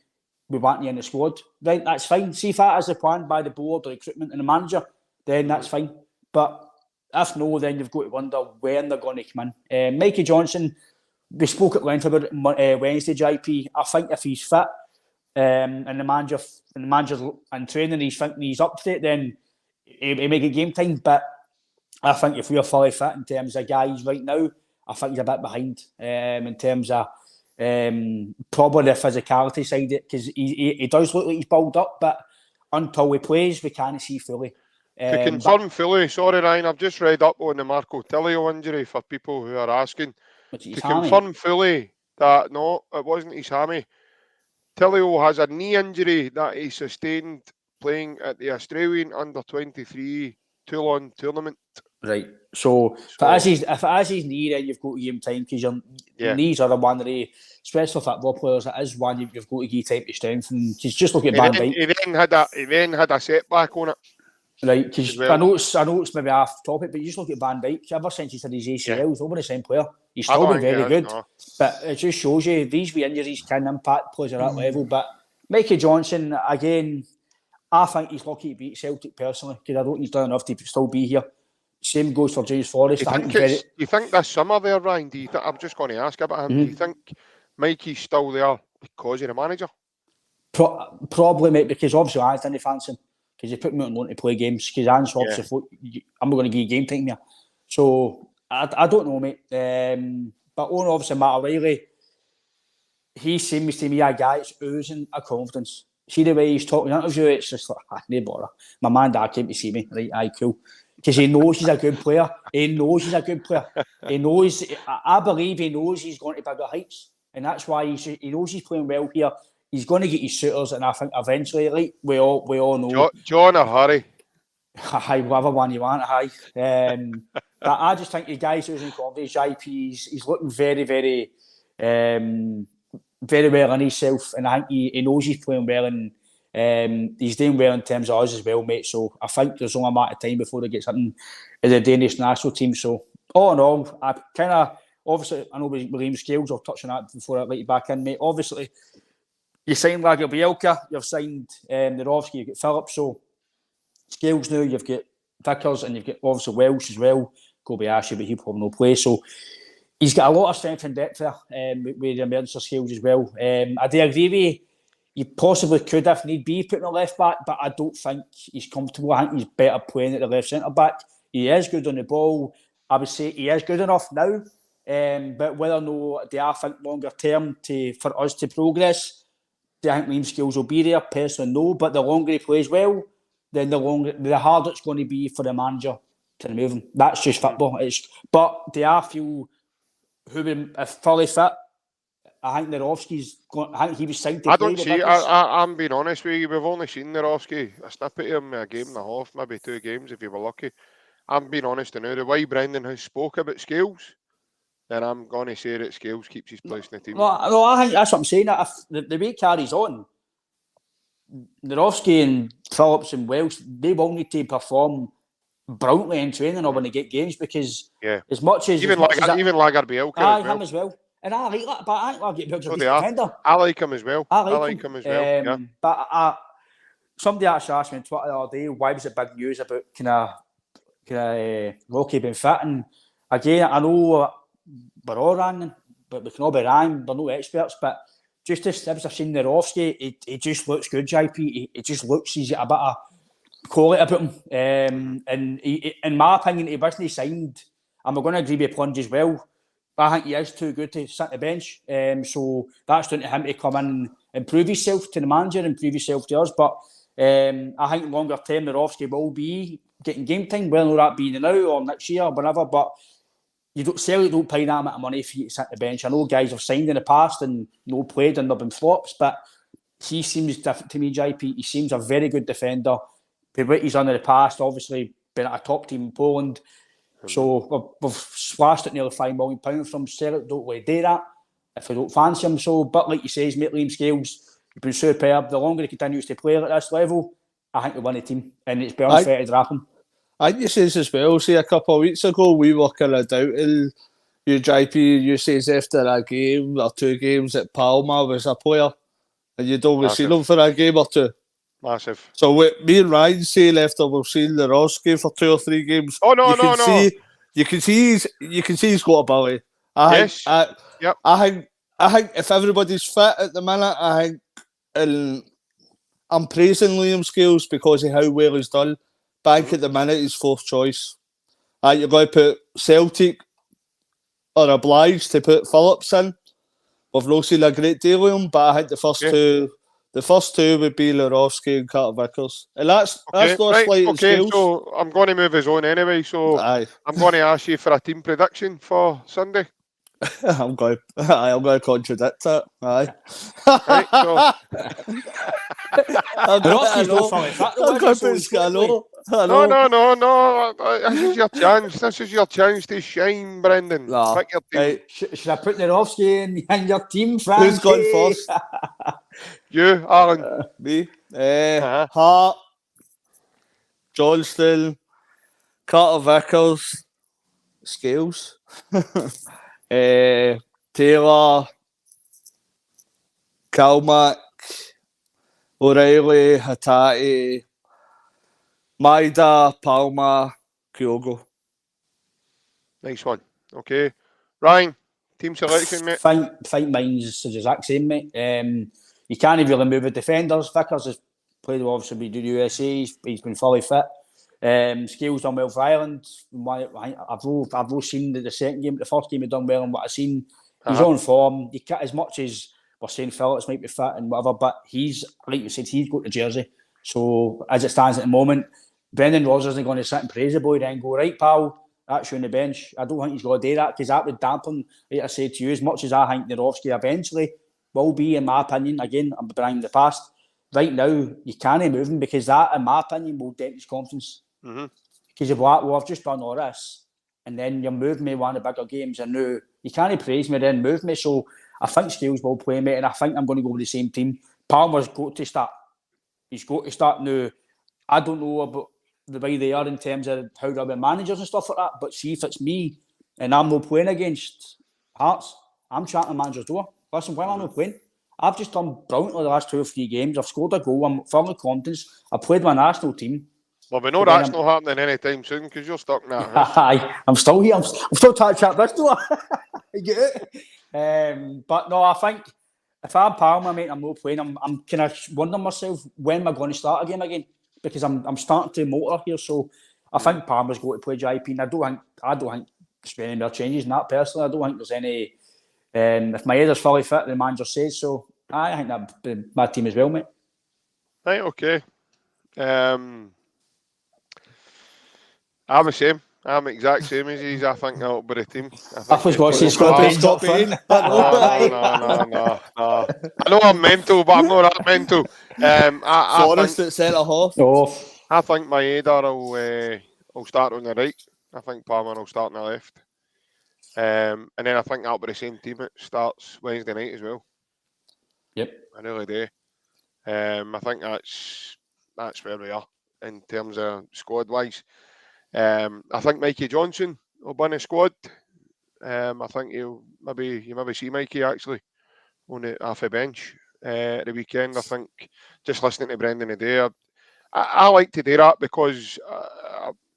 we want you in the squad, right, that's fine. See if that is the plan by the board, the recruitment and the manager, then that's fine. But if no, then you've got to wonder when they're going to come in. Mikey Johnson, we spoke at length about it Wednesday, JP. I think if he's fit and the manager's in training, he's thinking he's up to it, then he may get game time. But I think if we're fully fit in terms of guys right now, I think he's a bit behind in terms of probably the physicality side, because he does look like he's built up, but until he plays, we can't see fully. To confirm fully, sorry Ryan, I've just read up on the Marco Tilio injury for people who are asking. To confirm fully that no, it wasn't his hammy. Tilio has a knee injury that he sustained playing at the Australian under-23 Toulon tournament. Right. So if it is his knee, then you've got to give him time, because your knees are the one of the, especially football players, it is one you've got to give time to strengthen. Just look at Van Dijk. He then had a setback on it. Right, because I know it's maybe off topic, but you just look at Van Dijk. Ever since he's had his ACL, he's not been the same player. He's still been very good, but it just shows you these wee injuries can impact players at that level. But Mikey Johnson, again, I think he's lucky to beat Celtic personally, because I don't think he's done enough to still be here. Same goes for James Forrest. Do you think this summer there, Ryan? I'm just going to ask about him. Do you think Mikey's still there because of the manager? Probably, mate, because obviously I didn't fancy him, because he put me on loan to play games, because Ange obviously thought, I'm not going to give you game time here. So I don't know, mate. But obviously Matt O'Reilly, he seems to me a guy that's oozing a confidence. See the way he's talking in an interview, it's just like, no bother. My man dad came to see me, right, aye, cool. Because he knows he's a good player. He knows, I believe he knows he's going to bigger heights. And that's why he knows he's playing well here. He's going to get his suitors, and I think eventually, like we all know. John or Harry? Aye, whatever one you want, aye. But I just think the guy's using confidence. JP, he's looking very, very, very well in himself, and I think he knows he's playing well, and he's doing well in terms of us as well, mate. So I think there's only a matter of time before he gets something in the Danish national team. So all in all, I kind of, obviously, I know William Scales, I'll touch on that before I let you back in, mate. Obviously, you signed Bielka, you've signed Nerowski, you've got Phillips, so Scales now, you've got Vickers, and you've got obviously Welsh as well. Kobayashi, but he'll probably no play. So he's got a lot of strength and depth there with the emergence of Scales as well. I do agree with you. You possibly could, if need be, put him at left back, but I don't think he's comfortable. I think he's better playing at the left centre back. He is good on the ball. I would say he is good enough now. But whether or not do I think longer term for us to progress, do I think Liam Scales will be there? Personally, no. But the longer he plays well, then the harder it's going to be for the manager to remove him. That's just football. But do I feel if fully fit? I think I think he was signed to play. I don't see. I'm being honest with you. We've only seen Nerowski a snippet of him a game and a half, maybe 2 games if you were lucky. I'm being honest now. The way Brendan has spoke about Scales, then I'm going to say that Scales keeps his place in the team. No, I think that's what I'm saying. If the way it carries on, Nerowski and Phillips and Welsh, they will need to perform brilliantly in training or when they get games, because as much as... Even Lagerbielka him as well. And I like that, but I think Lagerbielka's a decent defender. I like him as well. I like him as well. But somebody actually asked me on Twitter the other day, why was it big news about kind of Rocky being fit? And again, I know we're all wrong, but we can all be wrong. We're no experts, but just as I've seen Nerowski, he just looks good, JP. He just looks, he's got a bit of quality about him. And he, in my opinion, he wasn't signed. And we're going to agree with Plunge as well. I think he is too good to sit on the bench. So that's down to him to come in and prove himself to the manager and prove himself to us. But I think longer term, Nerowski will be getting game time, whether that be now or next year or whenever. But Celtic don't pay that amount of money for you to sit on the bench. I know guys have signed in the past and no played and they've been flops, but he seems different to me, JP. He seems a very good defender. What he's done in the past, obviously been at a top team in Poland. So we've slashed at nearly £5 million from Celtic. Don't really do that if we don't fancy him. So, but like you say, mate, Liam Scales, he's been superb. The longer he continues to play at this level, I think he'll win the team, and it's better fair to drop him. I think you says as well. See, a couple of weeks ago, we were kind of doubting you, JP. You says after a game or 2 games that Palmer was a player, and you'd always seen him for a game or 2. Massive. So me and Ryan saying after we've seen Nerowski for 2 or 3 games. Oh no, you can see he's got ability. I think if everybody's fit at the minute, I think I'm praising Liam Scales because of how well he's done. Bank at the minute he's 4th choice. You're going to put Celtic are obliged to put Phillips in. We've not seen a great deal of him, but I think the The first two would be Lorowski and Carter Vickers. And that's no right, slight skills. so I'm going to move us on anyway. So Aye. I'm going to ask you for a team prediction for Sunday. I'm going to contradict it. Aye. Right, so Rossi's not fully fit. I know. no. This is your chance. This is your chance to shine, Brendan. Nah, Pick your team. right. Should I put Nerowski in your team, Frankie? Who's gone first? You, Alan. Me. Uh-huh. Hart, Johnston, Carter Vickers, Scales, Taylor, Kalmack, O'Reilly, Hattati, Maida, Palmer, Kyogo. Nice one. Okay. Ryan, team selection, mate. Think mine's the exact same, mate. You can't really move the defenders. Vickers has played obviously with the USA. He's been fully fit. Scales done well for Ireland. I've not seen the second game. The first game he done well, and what I've seen, he's on form. You can't, as much as we're saying Phillips might be fit and whatever, but he's, like you said, he's got the jersey. So as it stands at the moment, Brendan Rodgers isn't going to sit and praise the boy then go, right, pal, that's you on the bench. I don't think he's going to do that because that would dampen, like I said to you, as much as I think Nerowski eventually will be, in my opinion, again, I'm bringing the past. Right now, you can't move him because that, in my opinion, will dent his confidence. Because you're like, well, I've just done all this, and then you're moving me one of the bigger games, and now you can't praise me, then move me. So I think Scales will play, mate, and I think I'm going to go with the same team. Palmer's got to start. He's got to start now. I don't know about the way they are in terms of how they're with managers and stuff like that, but see if it's me and I'm not playing against Hearts, I'm chatting the manager's door. Listen, while I'm not playing, I've just done brilliantly the last 2 or 3 games. I've scored a goal. I'm full of confidence. I played my national team. Well, we know that's not happening anytime soon because you're stuck in that house. Aye, I'm still here. I'm still trying to chat this door. You get it? But no, I think if I'm Palmer, mate, I'm not playing. I'm kind of wondering myself when am I going to start again because I'm starting to motor here. So I think Palmer's going to play JP, and I don't think spending more changes in that personally. I don't think there's any. If my header's fully fit, the manager says so. I think that'd be my team as well, mate. Right, okay. I'm the same. I'm the exact same as you. I think that'll be the team. I was going to say Scott Bain's up front. No. I know I'm mental, but I'm not that mental. Forrest at centre half. I think my Maeda will start on the right. I think Palmer will start on the left. And then I think that'll be the same team that starts Wednesday night as well. Yep. I really do. I think that's where we are in terms of squad wise. I think Mikey Johnson will be in the squad. I think you maybe see Mikey actually on the off the bench at the weekend. I think just listening to Brendan today, I like to do that because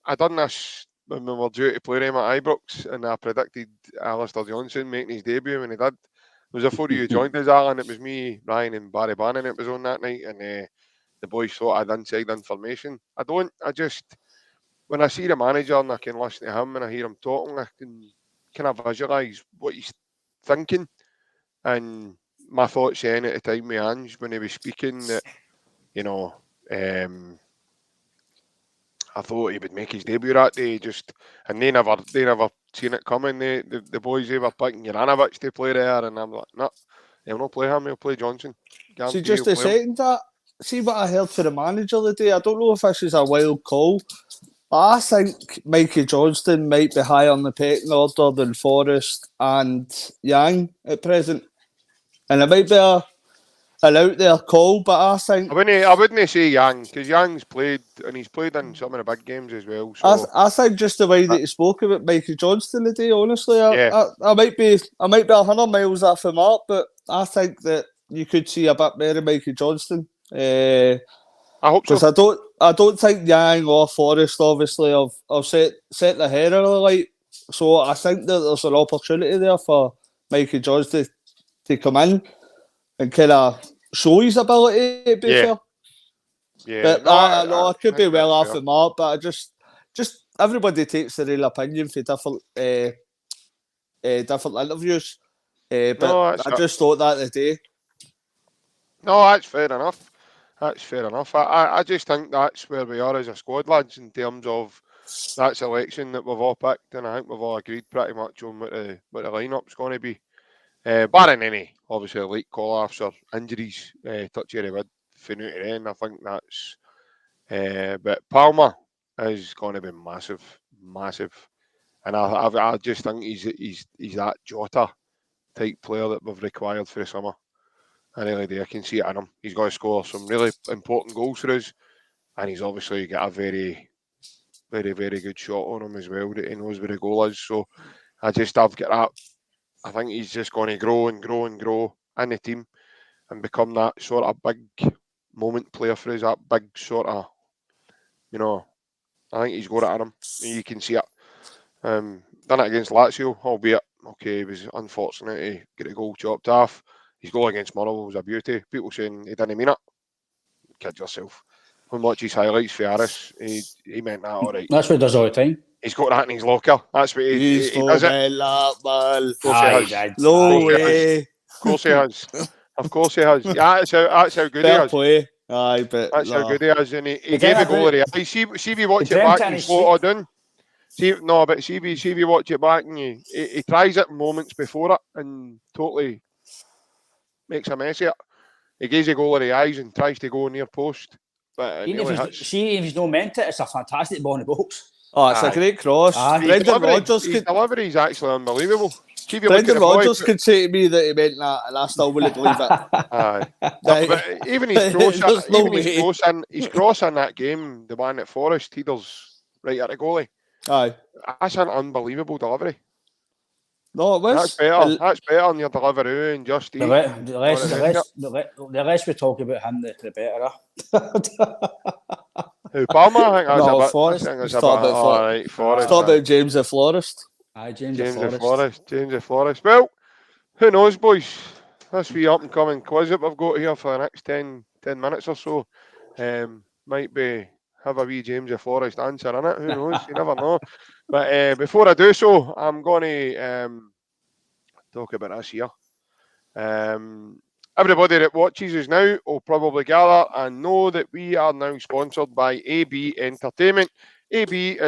I done this when we were due to play them at Ibrox, and I predicted Alistair Johnson making his debut when he did. It was before you joined us, Alan. It was me, Ryan, and Barry Bannon. It was on that night, and the boys thought I'd inside information. When I see the manager and I can listen to him and I hear him talking, I can kind of visualise what he's thinking. And my thoughts then at the time with Ange when he was speaking that, I thought he would make his debut that day. And they never seen it coming. The boys, they were picking Juranovic to play there, and I'm like, no, he'll not play him. He'll play Johnson. See, just a second, see what I heard for the manager the day. I don't know if this is a wild call, but I think Mikey Johnston might be higher on the pecking order than Forrest and Yang at present, and it might be an out there call, but I think I wouldn't say Yang because Yang's played and he's played in some of the big games as well. So I think just the way that he spoke about Mikey Johnston today, honestly, I might be 100 miles off the mark, but I think that you could see a bit more of Mikey Johnston. I hope so. Because I don't think Yang or Forrest obviously have set the hair in the light. So I think that there's an opportunity there for Mikey Johnston to come in and kind of show his ability, to be fair. Yeah. But I could be well off the mark, but I just everybody takes their real opinion for different interviews. But I just thought that today. No, that's fair enough. That's fair enough. I just think that's where we are as a squad, lads, in terms of that selection that we've all picked, and I think we've all agreed pretty much on what the lineup's going to be. Barring any, obviously, late call-offs or injuries, touchy wood for new to end. I think that's. But Palmer is going to be massive, massive, and I just think he's that Jota type player that we've required for the summer. I really do. I can see it in him. He's going to score some really important goals for us, and he's obviously got a very, very, very good shot on him as well that he knows where the goal is. So I've got that. I think he's just going to grow and grow and grow in the team and become that sort of big moment player for us, that big sort of, I think he's got it in him. You can see it. Done it against Lazio, albeit, okay, he was unfortunate to get a goal chopped off. His goal against Motherwell was a beauty. People saying he didn't mean it. Kid yourself. When watch his highlights for Harris, he meant that all right. That's what he does all the time. He's got that in his locker. That's what he does it. That, man. Of course he has. No way. Of course he has. Of course he has. Yeah, that's how good he is. Play. Aye, but that's how good he is. And he gave a goal of the eye. See if you watch it back and slow it down. See if you watch it back and he tries it moments before it and totally makes a mess of it. He gives a goal of the eyes and tries to go near post. But if he's not meant it, it's a fantastic ball in the box. Oh, it's a great cross. Brendan Rodgers his delivery is actually unbelievable. Brendan Rodgers could say to me that he meant that, and I still wouldn't believe it. Aye. But even his cross, his cross in that game, the one at Forest, he does right at the goalie. Aye. That's an unbelievable delivery. No, it was. That's better than your delivery and just the less we talk about him, the better. Who, Palmer? I think no, Forest. Forest. Talk about James the Florist. Aye, James the Florist. Well, who knows, boys? This wee up and coming quiz that we've got here for the next 10 minutes or so might be have a wee James the Florist answer in it. Who knows? You never know. But before I do so, I'm going to talk about this here. Everybody that watches us now will probably gather and know that we are now sponsored by AB Entertainment. AB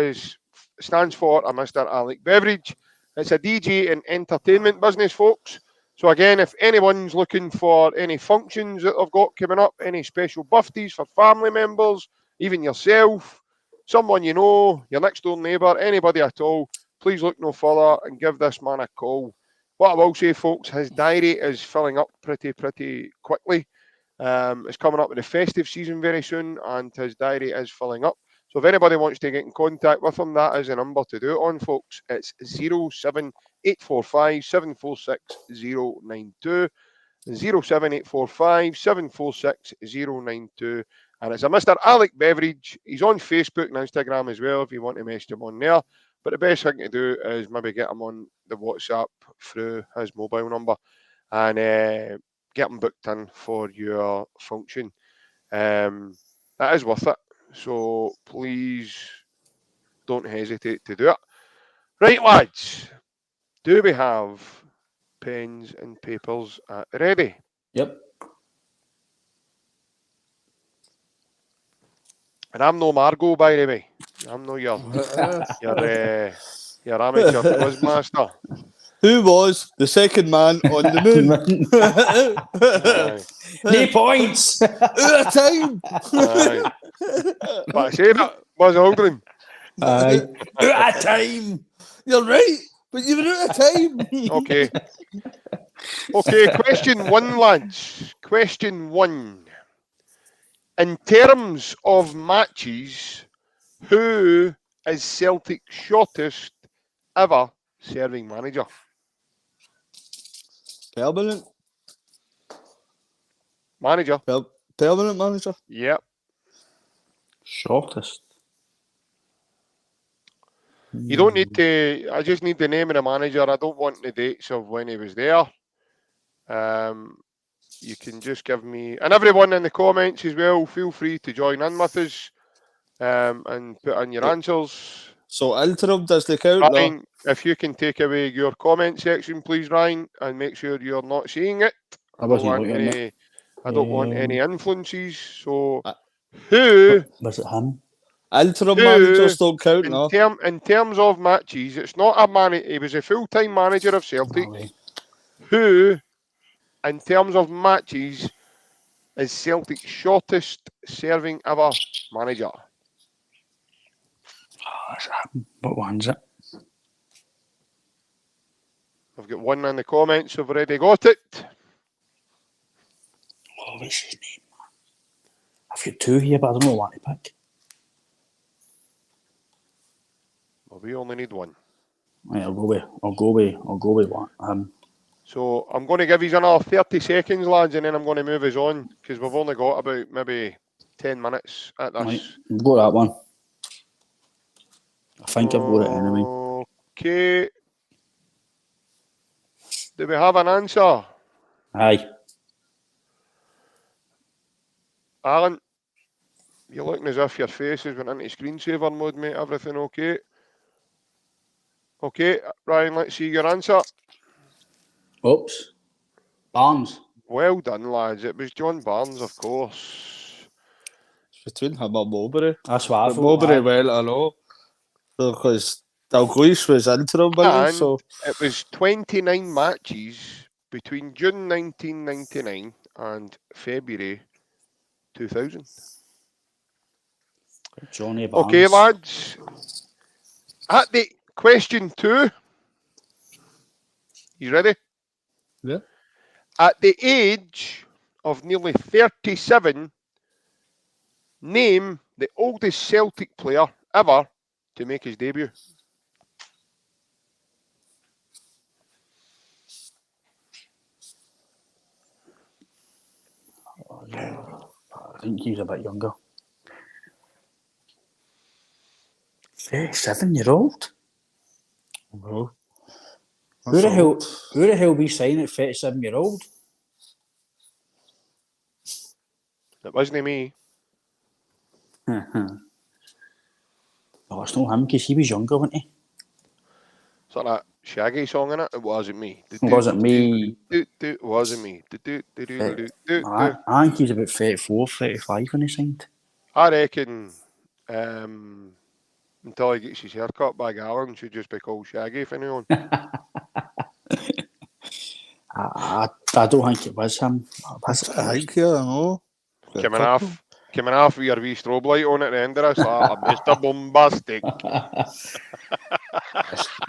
stands for a Mr. Alec Beveridge. It's a DJ and entertainment business, folks. So again, if anyone's looking for any functions that I've got coming up, any special birthdays for family members, even yourself, someone you know, your next door neighbour, anybody at all, please look no further and give this man a call. What I will say, folks, his diary is filling up pretty quickly. It's coming up with the festive season very soon, and his diary is filling up. So if anybody wants to get in contact with him, that is a number to do it on, folks. It's 07845 746 092. 07845 746 092. And it's a Mr. Alec Beveridge. He's on Facebook and Instagram as well if you want to message him on there. But the best thing to do is maybe get him on the WhatsApp through his mobile number and get him booked in for your function. That is worth it. So please don't hesitate to do it. Right, lads. Do we have pens and papers ready? Yep. And I'm no Margot, by the way. I'm no your amateur quiz master. Who was the second man on the moon? No points. Out of time. But I said it. Was Aldrin. Out of time. You're right, but you were out of time. Okay. Question 1, lads. Question 1. In terms of matches, who is Celtic's shortest ever serving manager? Permanent manager. Permanent manager. Yep. Shortest. You don't need to. I just need the name of the manager. I don't want the dates of when he was there. You can just give me, and everyone in the comments as well, feel free to join in with us and put in your answers. So interim does the count? Ryan, if you can take away your comment section, please, Ryan, and make sure you're not seeing it. I wasn't looking at it. I don't want any influences. So, who Was it him? Interim Who, managers don't count, no. in terms of matches, it's not a man. He was a full-time manager of Celtic. No way. Who, in terms of matches, is Celtic's shortest serving ever manager? That's him. What one's it? I've got one in the comments. I've already got it. Oh, what's his name? I've got two here, but I don't know what to pick. Well, we only need one. Right, I'll go with one. So I'm going to give you another 30 seconds, lads, and then I'm going to move us on because we've only got about maybe 10 minutes at this. Right, we'll go that one. I think I've got it anyway. Okay. Do we have an answer? Aye. Alan, you're looking as if your face has went into screensaver mode, mate. Everything okay? Okay, Ryan, let's see your answer. Oops. Barnes. Well done, lads. It was John Barnes, of course. It's between him and Mowbray. That's what I But thought. Mowbray aye. went, I know. Because Dalglish was interim, wasn't he? And So it was 29 matches between June 1999 and February 2000. Johnny Barnes. Okay, lads. At the question 2. You ready? yeah. At the age of nearly 37, name the oldest Celtic player ever to make his debut. I think he's a bit younger. 37-year-old? Oh. Who the hell we sign at 37-year-old? It wasn't me. Oh, it's not him because he was younger, wasn't he? It's like that Shaggy song in it. It wasn't me. It wasn't me. It wasn't me. I think he's about 34, 35 when he signed. I reckon until he gets his haircut by Gallon, should just be called Shaggy for now on. I don't think it was him. I think, yeah, I know. Coming off with your wee strobe light on at the end of this, like Mr. Bombastic.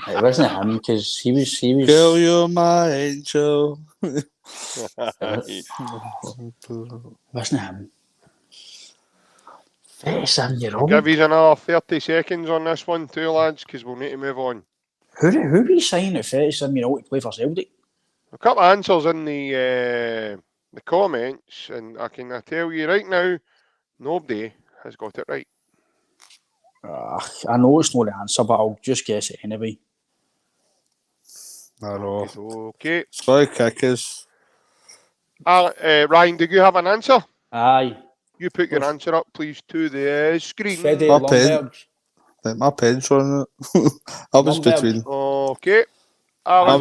It wasn't him because he was. Girl, you're my angel. It wasn't him. 37-year-old. Give you another 30 seconds on this one too, lads, because we'll need to move on. Who we sign at 37-year-old to play for Celtic? A couple of answers in the comments, and I tell you right now, nobody has got it right. I know it's not the answer, but I'll just guess it anyway. I know. Okay. Sorry, kickers. Ryan, do you have an answer? Aye. You put your answer up, please, to the screen. Freddie My Lundberg. My pen's on it. I was Lundberg. between. Okay. I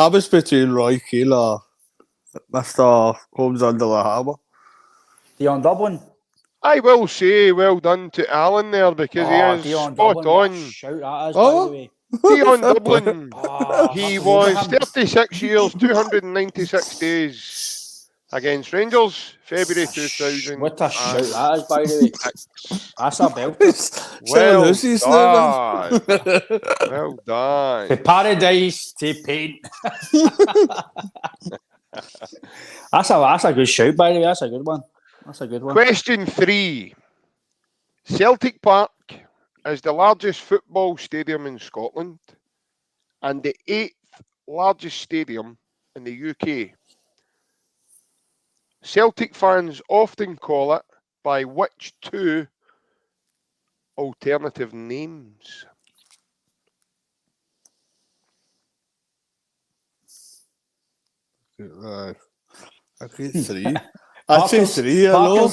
was between Roy Keane or Mr. Holmes under the harbour. Dion Dublin. I will say well done to Alan there because he is Dion spot Dublin, on. shout at us, Oh. by the way. Dion Dublin. Oh, He I was forgot him. 36 years, 296 days against Rangers, February 2000. What a shout that is, by the way. That's a belter. Well done. To paradise, to paint. That's a good shout, by the way. That's a good one. Question 3. Celtic Park is the largest football stadium in Scotland and the 8th largest stadium in the UK. Celtic fans often call it by which 2 alternative names? I get 3. I say 3, I know.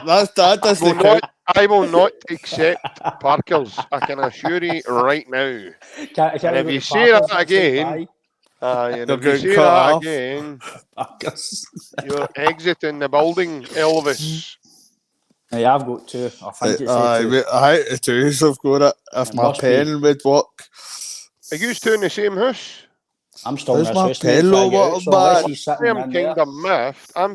That doesn't count. I will not accept Parkers. I can assure you right now. Can And if you say that again, And You're if you getting say cut that off. again, Backers. you're exiting the building, Elvis. Hey, I've got two. I think it's Aye, two. mate, I the twos I've got it. If It my must pen would work. Are you two in the same house? I'm still in Where's this my house, mate, pen, trying to get Robert, out. So unless man? he's sitting I'm in there.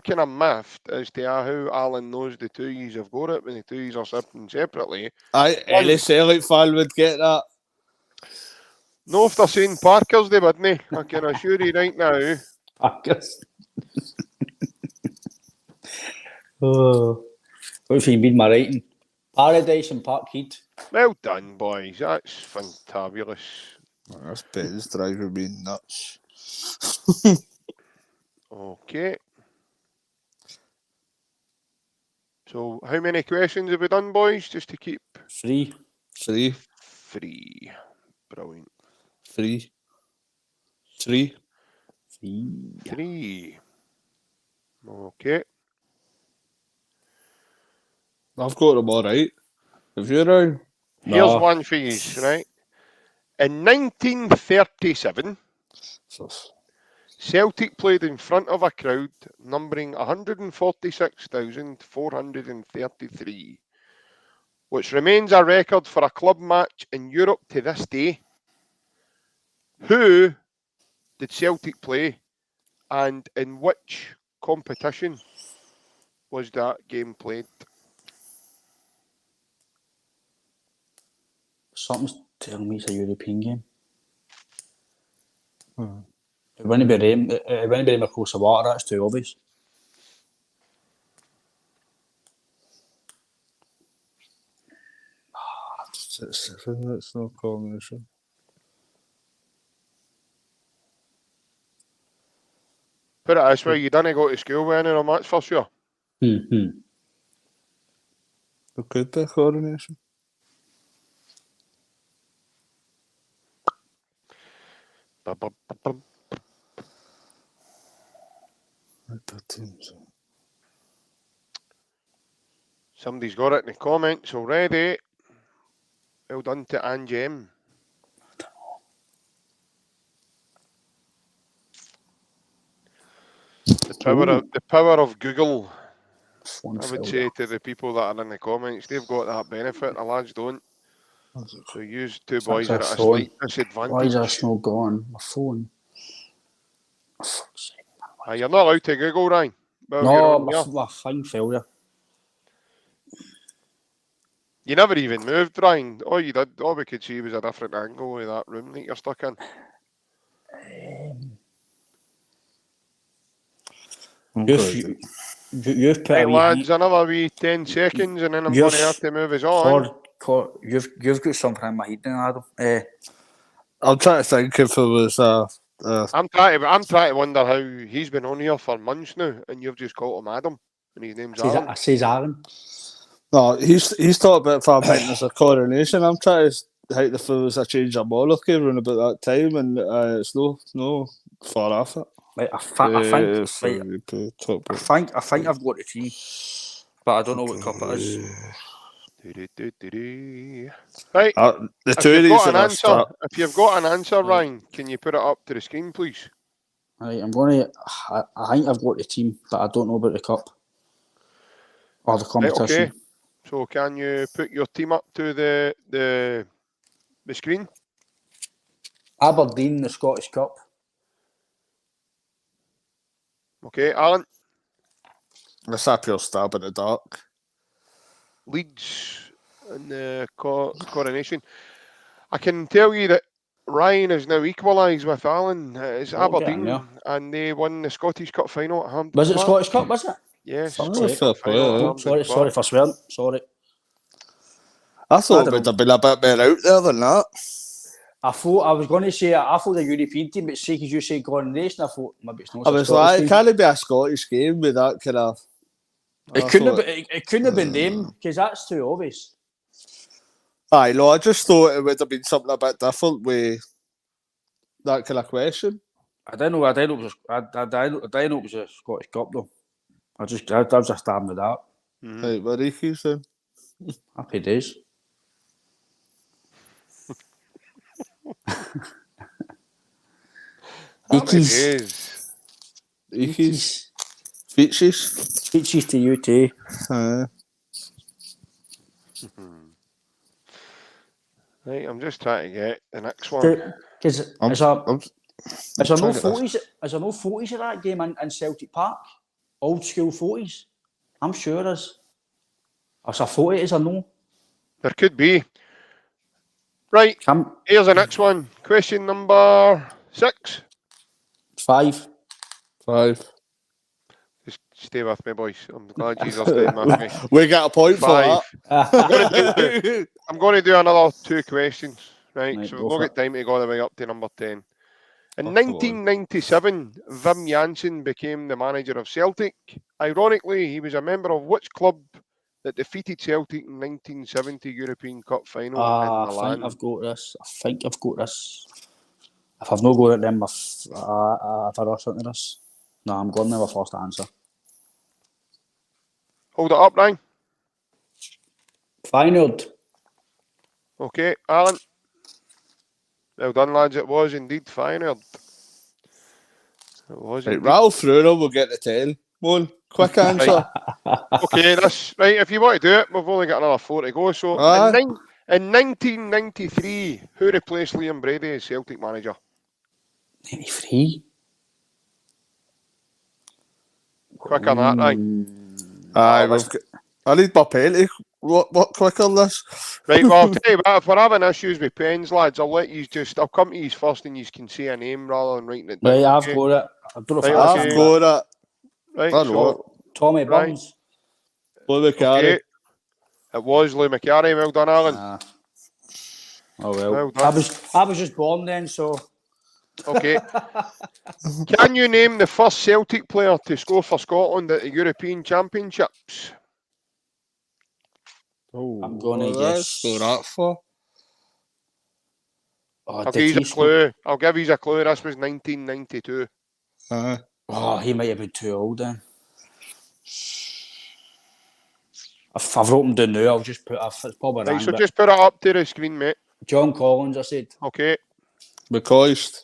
kind of miffed as to how Alan knows the two yous have got it when the two yous are sipping separately. Aye, any Celtic fan would get that. No, if they're saying Parkers, they wouldn't. I can assure you right now. Backers. Oh. What if you read my writing? Paradise and Parkhead. Well done, boys. That's fantabulous. This pen's driving me nuts. Okay. So, how many questions have we done, boys? Just to keep 3. 3. 3. Brilliant. 3. 3. 3. 3. Okay. I've got them all right. Have you, Ryan? Here's No. one for you, right? In 1937, Celtic played in front of a crowd numbering 146,433, which remains a record for a club match in Europe to this day. Who did Celtic play, and in which competition was that game played? Something's telling me it's a European game. It wouldn't be rain. It wouldn't be in close of water. That's too obvious. It's 7, it's no combination. Put it this way, you didn't go to school with any of them, that's for sure. Mm-hmm. It could be coronation. Somebody's got it in the comments already. Well done to Angie M. The power of Google. I would say to the people that are in the comments, they've got that benefit. The lads don't. So you two boys are at a slight disadvantage. Why is this not gone? My phone. For fuck's sake. You're not allowed to Google, Ryan. Well, No, my thing fell there. You never even moved, Ryan. All you did, all we could see was a different angle of that room that you're stuck in. You've put Hey, a wee lads, another wee 10 seconds and then I'm going to have to move us on. You've got something in my head now, Adam. I'm trying to think if it was I'm trying to wonder how he's been on here for months now, and you've just called him Adam, and his name's Alan. I says Aaron. No, he's talked about for a minute there's a coronation. I'm trying to think if there was a change of monarchy around about that time, and it's no far off it. Like, I think I've got the team, but I don't know what cup it is. Right. The two of these are if you've got an answer, Ryan, can you put it up to the screen, please? Right, I think I've got the team, but I don't know about the cup or the competition. Right, okay. So can you put your team up to the screen? Aberdeen, the Scottish Cup. Okay, Alan. Let's up your stab in the dark. Leeds in the coronation. I can tell you that Ryan is now equalised with Alan. It's Aberdeen, and they won the Scottish Cup final at Hampden Was it Park. Scottish Cup, was it? Yes. Sorry for swearing. Sorry. I thought it would have been a bit more out there than that. I thought the European team, but see, because you say coronation, I thought maybe it's not. I was like, it can't be a Scottish game with that kind of. It couldn't have been them, because that's too obvious. Aye, no, I just thought it would have been something a bit different with that kind of question. I don't know it was a Scottish Cup though. I was just stabbing with that. Right, what Ricky's then? Happy days. Happy Ickies. days. Ickies. Features. Speeches to you too. Right, I'm just trying to get the next one. Because is there no trying to get photos? Is there no photos of that game in Celtic Park? Old school photos? I'm sure there's. Is there photos or no? There could be. Right, here's the next one. Question number 6. 5. Just stay with me, boys. I'm glad you are staying with me. We got a point 5. for that. I'm going to do another 2 questions. Right, Right, so go we'll for get time to go all the way up to number 10. In Oh, 1997, Wim Jansen became the manager of Celtic. Ironically, he was a member of which club that defeated Celtic in 1970 European Cup final in I Milan? think I've got this. If I've not got it, then if I rush into this. No, I'm going with my first answer. Hold it up, Ryan. Feyenoord. Okay, Alan. Well done, lads. It was indeed Feyenoord. It was Right, indeed. rattle through them, we'll get the 10. Come on, quick answer. Okay, that's right. If you want to do it, we've only got another 4 to go. So in 1993, who replaced Liam Brady as Celtic manager? 93. Quick on that, right? I need my pen to what quicker on this. Right, well, I'll tell you what, if we're having issues with pens, lads, I'll come to you first and you can say a name rather than writing it down. Right, I've got it. I don't know if Right, I've got it. Right, I know so Tommy Burns. Louis McCarry. okay. It was Lou McCarry. Well done, Alan. Oh well. Well done. I was just born then, so. Okay. Can you name the first Celtic player to score for Scotland at the European Championships? I'm gonna guess. What's that for? I'll give you a clue. This was 1992. Oh, he might have been too old then. If I've wrote him down now, I'll just put. It's probably Right, wrong, so but just put it up to the screen, mate. John Collins, I said. Okay. McCoist.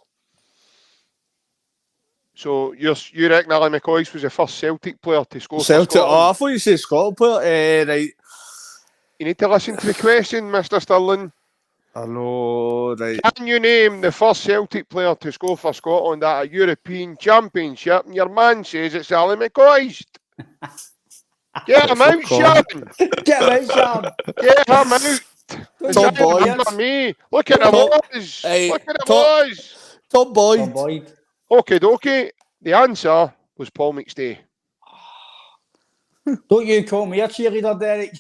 So you reckon Alan McCoist was the first Celtic player to score Celtic. for Scotland? Oh, I thought you said Scotland player. Right. You need to listen to the question, Mr. Stirling. I know, right. Can you name the first Celtic player to score for Scotland at a European Championship? And your man says it's Alan McCoist. Get him out, Sean. Get him out, Sean. Get him out. Tom Boyd. For me. Look at the boys. Look at the boys. Tom Boyd. Tom Boyd. Okie dokie. The answer was Paul McStay. Don't you call me a cheerleader, Derek.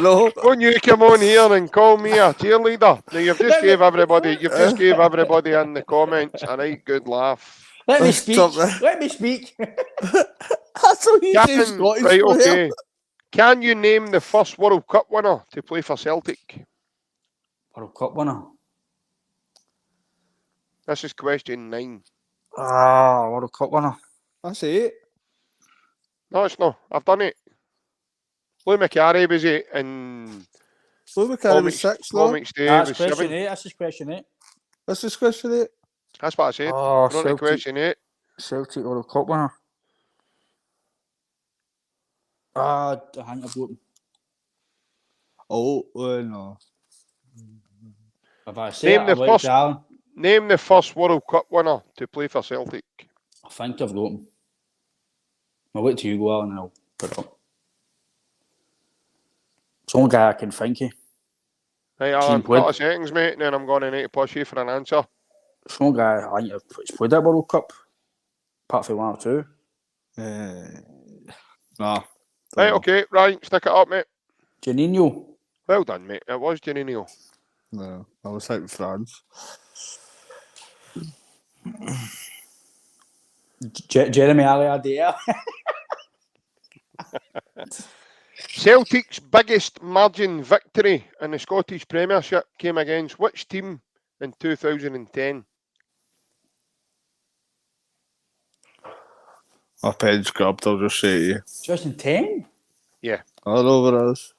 No. Don't you come on here and call me a cheerleader. Now you've just gave everybody in the comments a right good laugh. Let me speak. Let me speak. That's what he says, Scottish right, player. okay. Can you name the first World Cup winner to play for Celtic? World Cup winner. This is question 9. World Cup winner. That's it. No, it's not. I've done it. Lou McCarry was 8 and Louis McCarry was 6, Paul no? McStay was 7. That's question 8. This is question 8. That's what I said. Oh, We're on to question 8. Celtic World Cup winner. I think I've got him. No. If I say Name the first World Cup winner to play for Celtic. I think I've got him. I'll wait till you go, Alan, and I'll put it up. It's the only guy I can think of. Right, Alan, a couple of seconds, mate, and then I'm going to need to push you for an answer. It's the only guy I think has played that World Cup. Apart from 1 or 2. Nah. Right, okay, right, stick it up, mate. Janino. Well done, mate. It was Janino. No, I was out in France. Jeremy Aliadea. Celtic's biggest margin victory in the Scottish Premiership came against which team in 2010? My pen's grabbed, I'll just say to you. 2010? Yeah. I don't know what it is.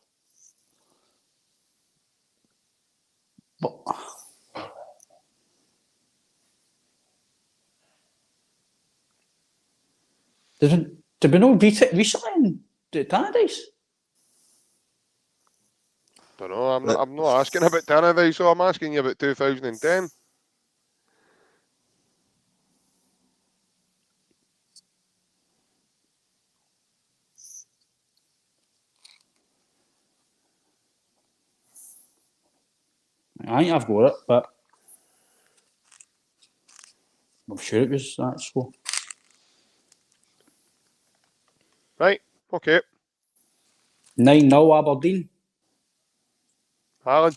Did we not beat it recently in the Tannadice? Don't know. I'm not asking about Tannadice, so I'm asking you about 2010. I think I've got it, but I'm sure it was that score. Right. Okay. 9-0 Aberdeen. Alan.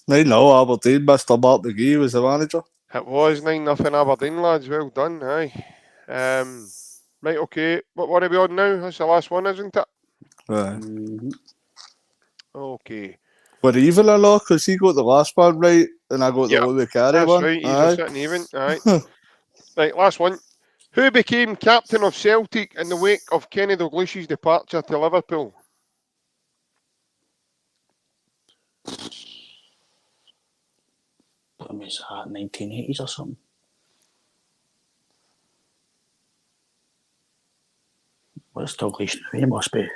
9-0 Aberdeen. Mr. Mark McGee was the manager. It was 9-0 Aberdeen, lads. Well done. Aye. Right. Okay. What are we on now? That's the last one, isn't it? Right. Okay. We're even or not? Because he got the last one right, and I got the Louis Carey That's one. right. He's sitting even. Aye. Right. Last one. Who became captain of Celtic in the wake of Kenny Dalglish's departure to Liverpool? When was that? 1980s or something? What's Dalglish now? He must be.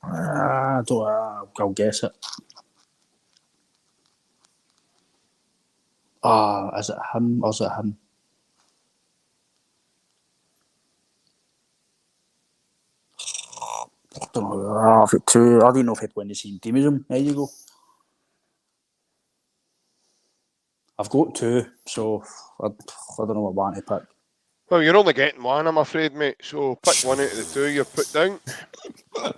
I'll guess it. Is it him or is it him? I don't know. I've got two. I didn't know if he'd win the same team as him. There you go. I've got two, so I don't know what one to pick. Well, you're only getting one, I'm afraid, mate. So pick one out of the two you've put down.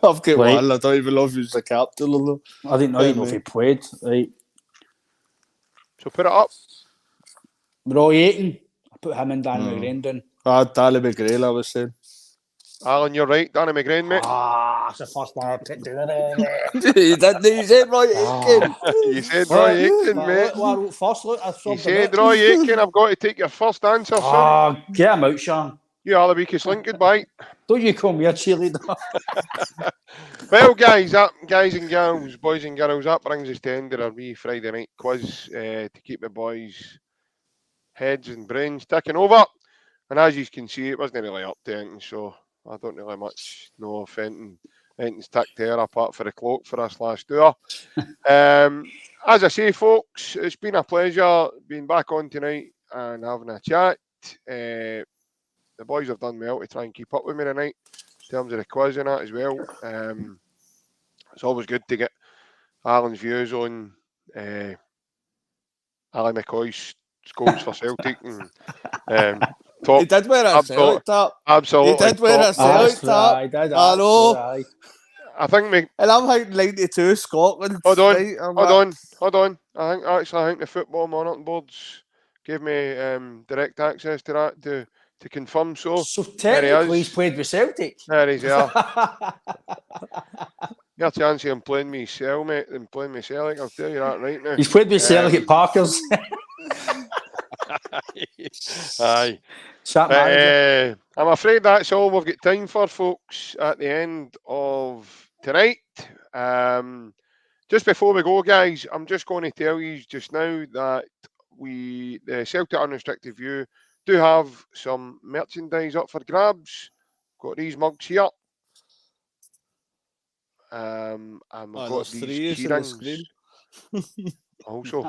I've got Right. one. I don't even know if he was the captain or not. I didn't know if he played. Right. So put it up. Roy Aiton. I put him and Danny McGrain down. Danny McGrain, I was saying. Alan, you're right. Danny McGrain, mate. That's the first one I picked down there, mate. He didn't. He said Roy Aitken. You said Roy Aitken, mate. Look, I wrote first. Look, I You said Roy Aitken. I've got to take your first answer, son. Ah, get him out, Sean. You are the weakest link. Goodbye. Don't you call me a cheerleader. Well, guys and girls, boys and girls, that brings us to the end of our wee Friday night quiz to keep the boys' heads and brains ticking over. And as you can see, it wasn't really up to anything, so I don't really much know if anything's ticked there apart for the cloak for us last hour. As I say, folks, it's been a pleasure being back on tonight and having a chat. The boys have done well to try and keep up with me tonight in terms of the quiz and that as well. It's always good to get Alan's views on Ali McCoy's goals for Celtic. And, top, He did wear a Celtic top. Absolutely. He did wear a Celtic top. I know. I think me. And I'm like 92 Scotland. Hold on. Right? Hold on. I think the football monitoring boards gave me direct access to that to confirm. So technically he's played with Celtic. There he's there. Your chance of him playing me Cell, mate, and playing me Celtic, I'll tell you that right now. He's played with Celtic at Parker's. Aye. I'm afraid that's all we've got time for, folks, at the end of tonight. Just before we go, guys, I'm just going to tell you just now that the Celtic Unrestricted View do have some merchandise up for grabs. Got these mugs here. And we've got these key rings also.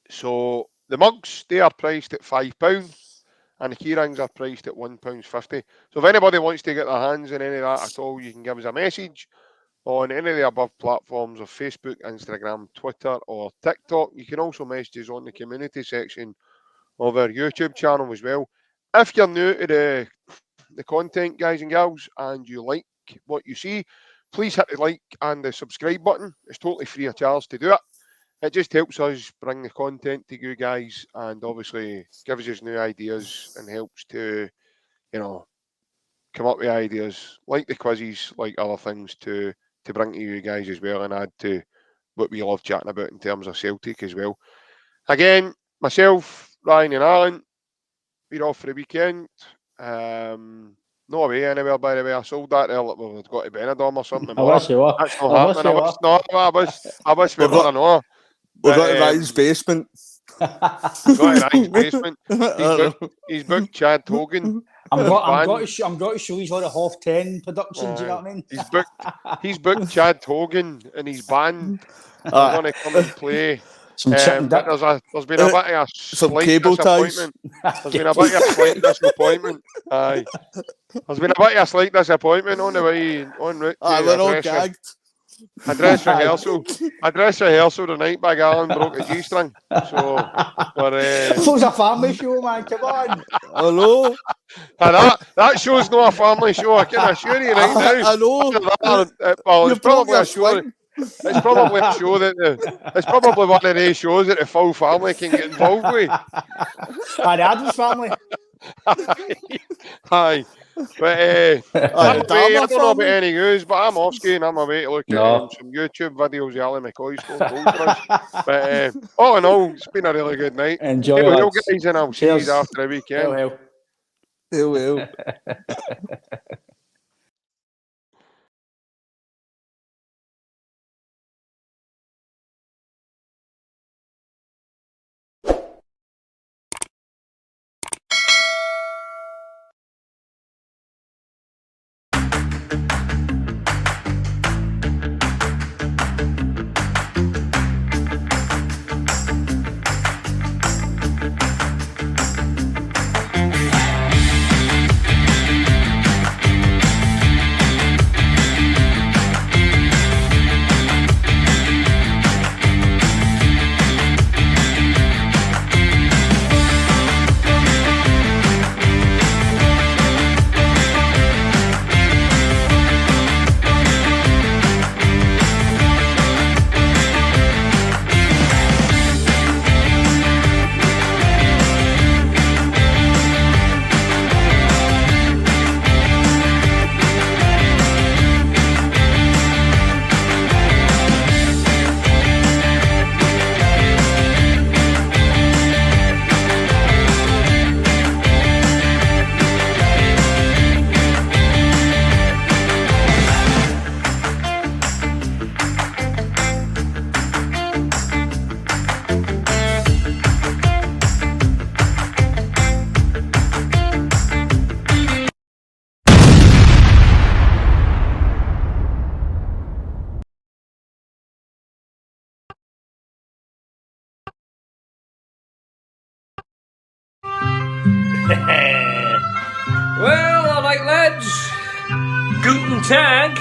So the mugs, they are priced at £5 and the key rings are priced at £1.50. So if anybody wants to get their hands on any of that at all, you can give us a message on any of the above platforms of Facebook, Instagram, Twitter or TikTok. You can also message us on the community section of our YouTube channel as well. If you're new to the content, guys and girls, and you like what you see, please hit the like and the subscribe button. It's totally free of charge to do it. It just helps us bring the content to you guys and obviously gives us new ideas and helps to, come up with ideas like the quizzes, like other things to bring to you guys as well and add to what we love chatting about in terms of Celtic as well. Again, myself, Ryan and Alan, we're off for the weekend. No way anywhere, by the way. I sold that there, like we've got to Benidorm or something I tomorrow. wish you were. That's not I wish happening. you I wish not. I wish we We've were, got- I know. We're But, going to Ryan's basement. Go to Ryan's basement. He's booked Chad Hogan. I'm His got band. to show you all the half 10 productions. You know what I mean? He's booked Chad Hogan and his band. They're Aye. going to come and play. Some chicken But dip. there's been a bit of a Some slight cable ties. disappointment. There's been a bit of a slight disappointment. Aye. There's been a bit of a slight disappointment on the way on route to Aye, we're all gagged. a dress rehearsal. A dress rehearsal the night Big Alan broke a G-string. So we're It was a family show, man. Come on. Hello? that show's not a family show, I can assure you right now. I know. Well, You it's broke probably your a show. swing. It's probably a show it's probably one of these shows that the full family can get involved with. Aye, the Adams family. Aye. But I don't know about any news, but I'm off skiing. I'm away to look at some YouTube videos of Ali McCoy scoring goals for us. But all in all, it's been a really good night. Enjoy it, it. guys, and I'll see you after the weekend. Hell. Well. Well, all right, lads. Guten Tag.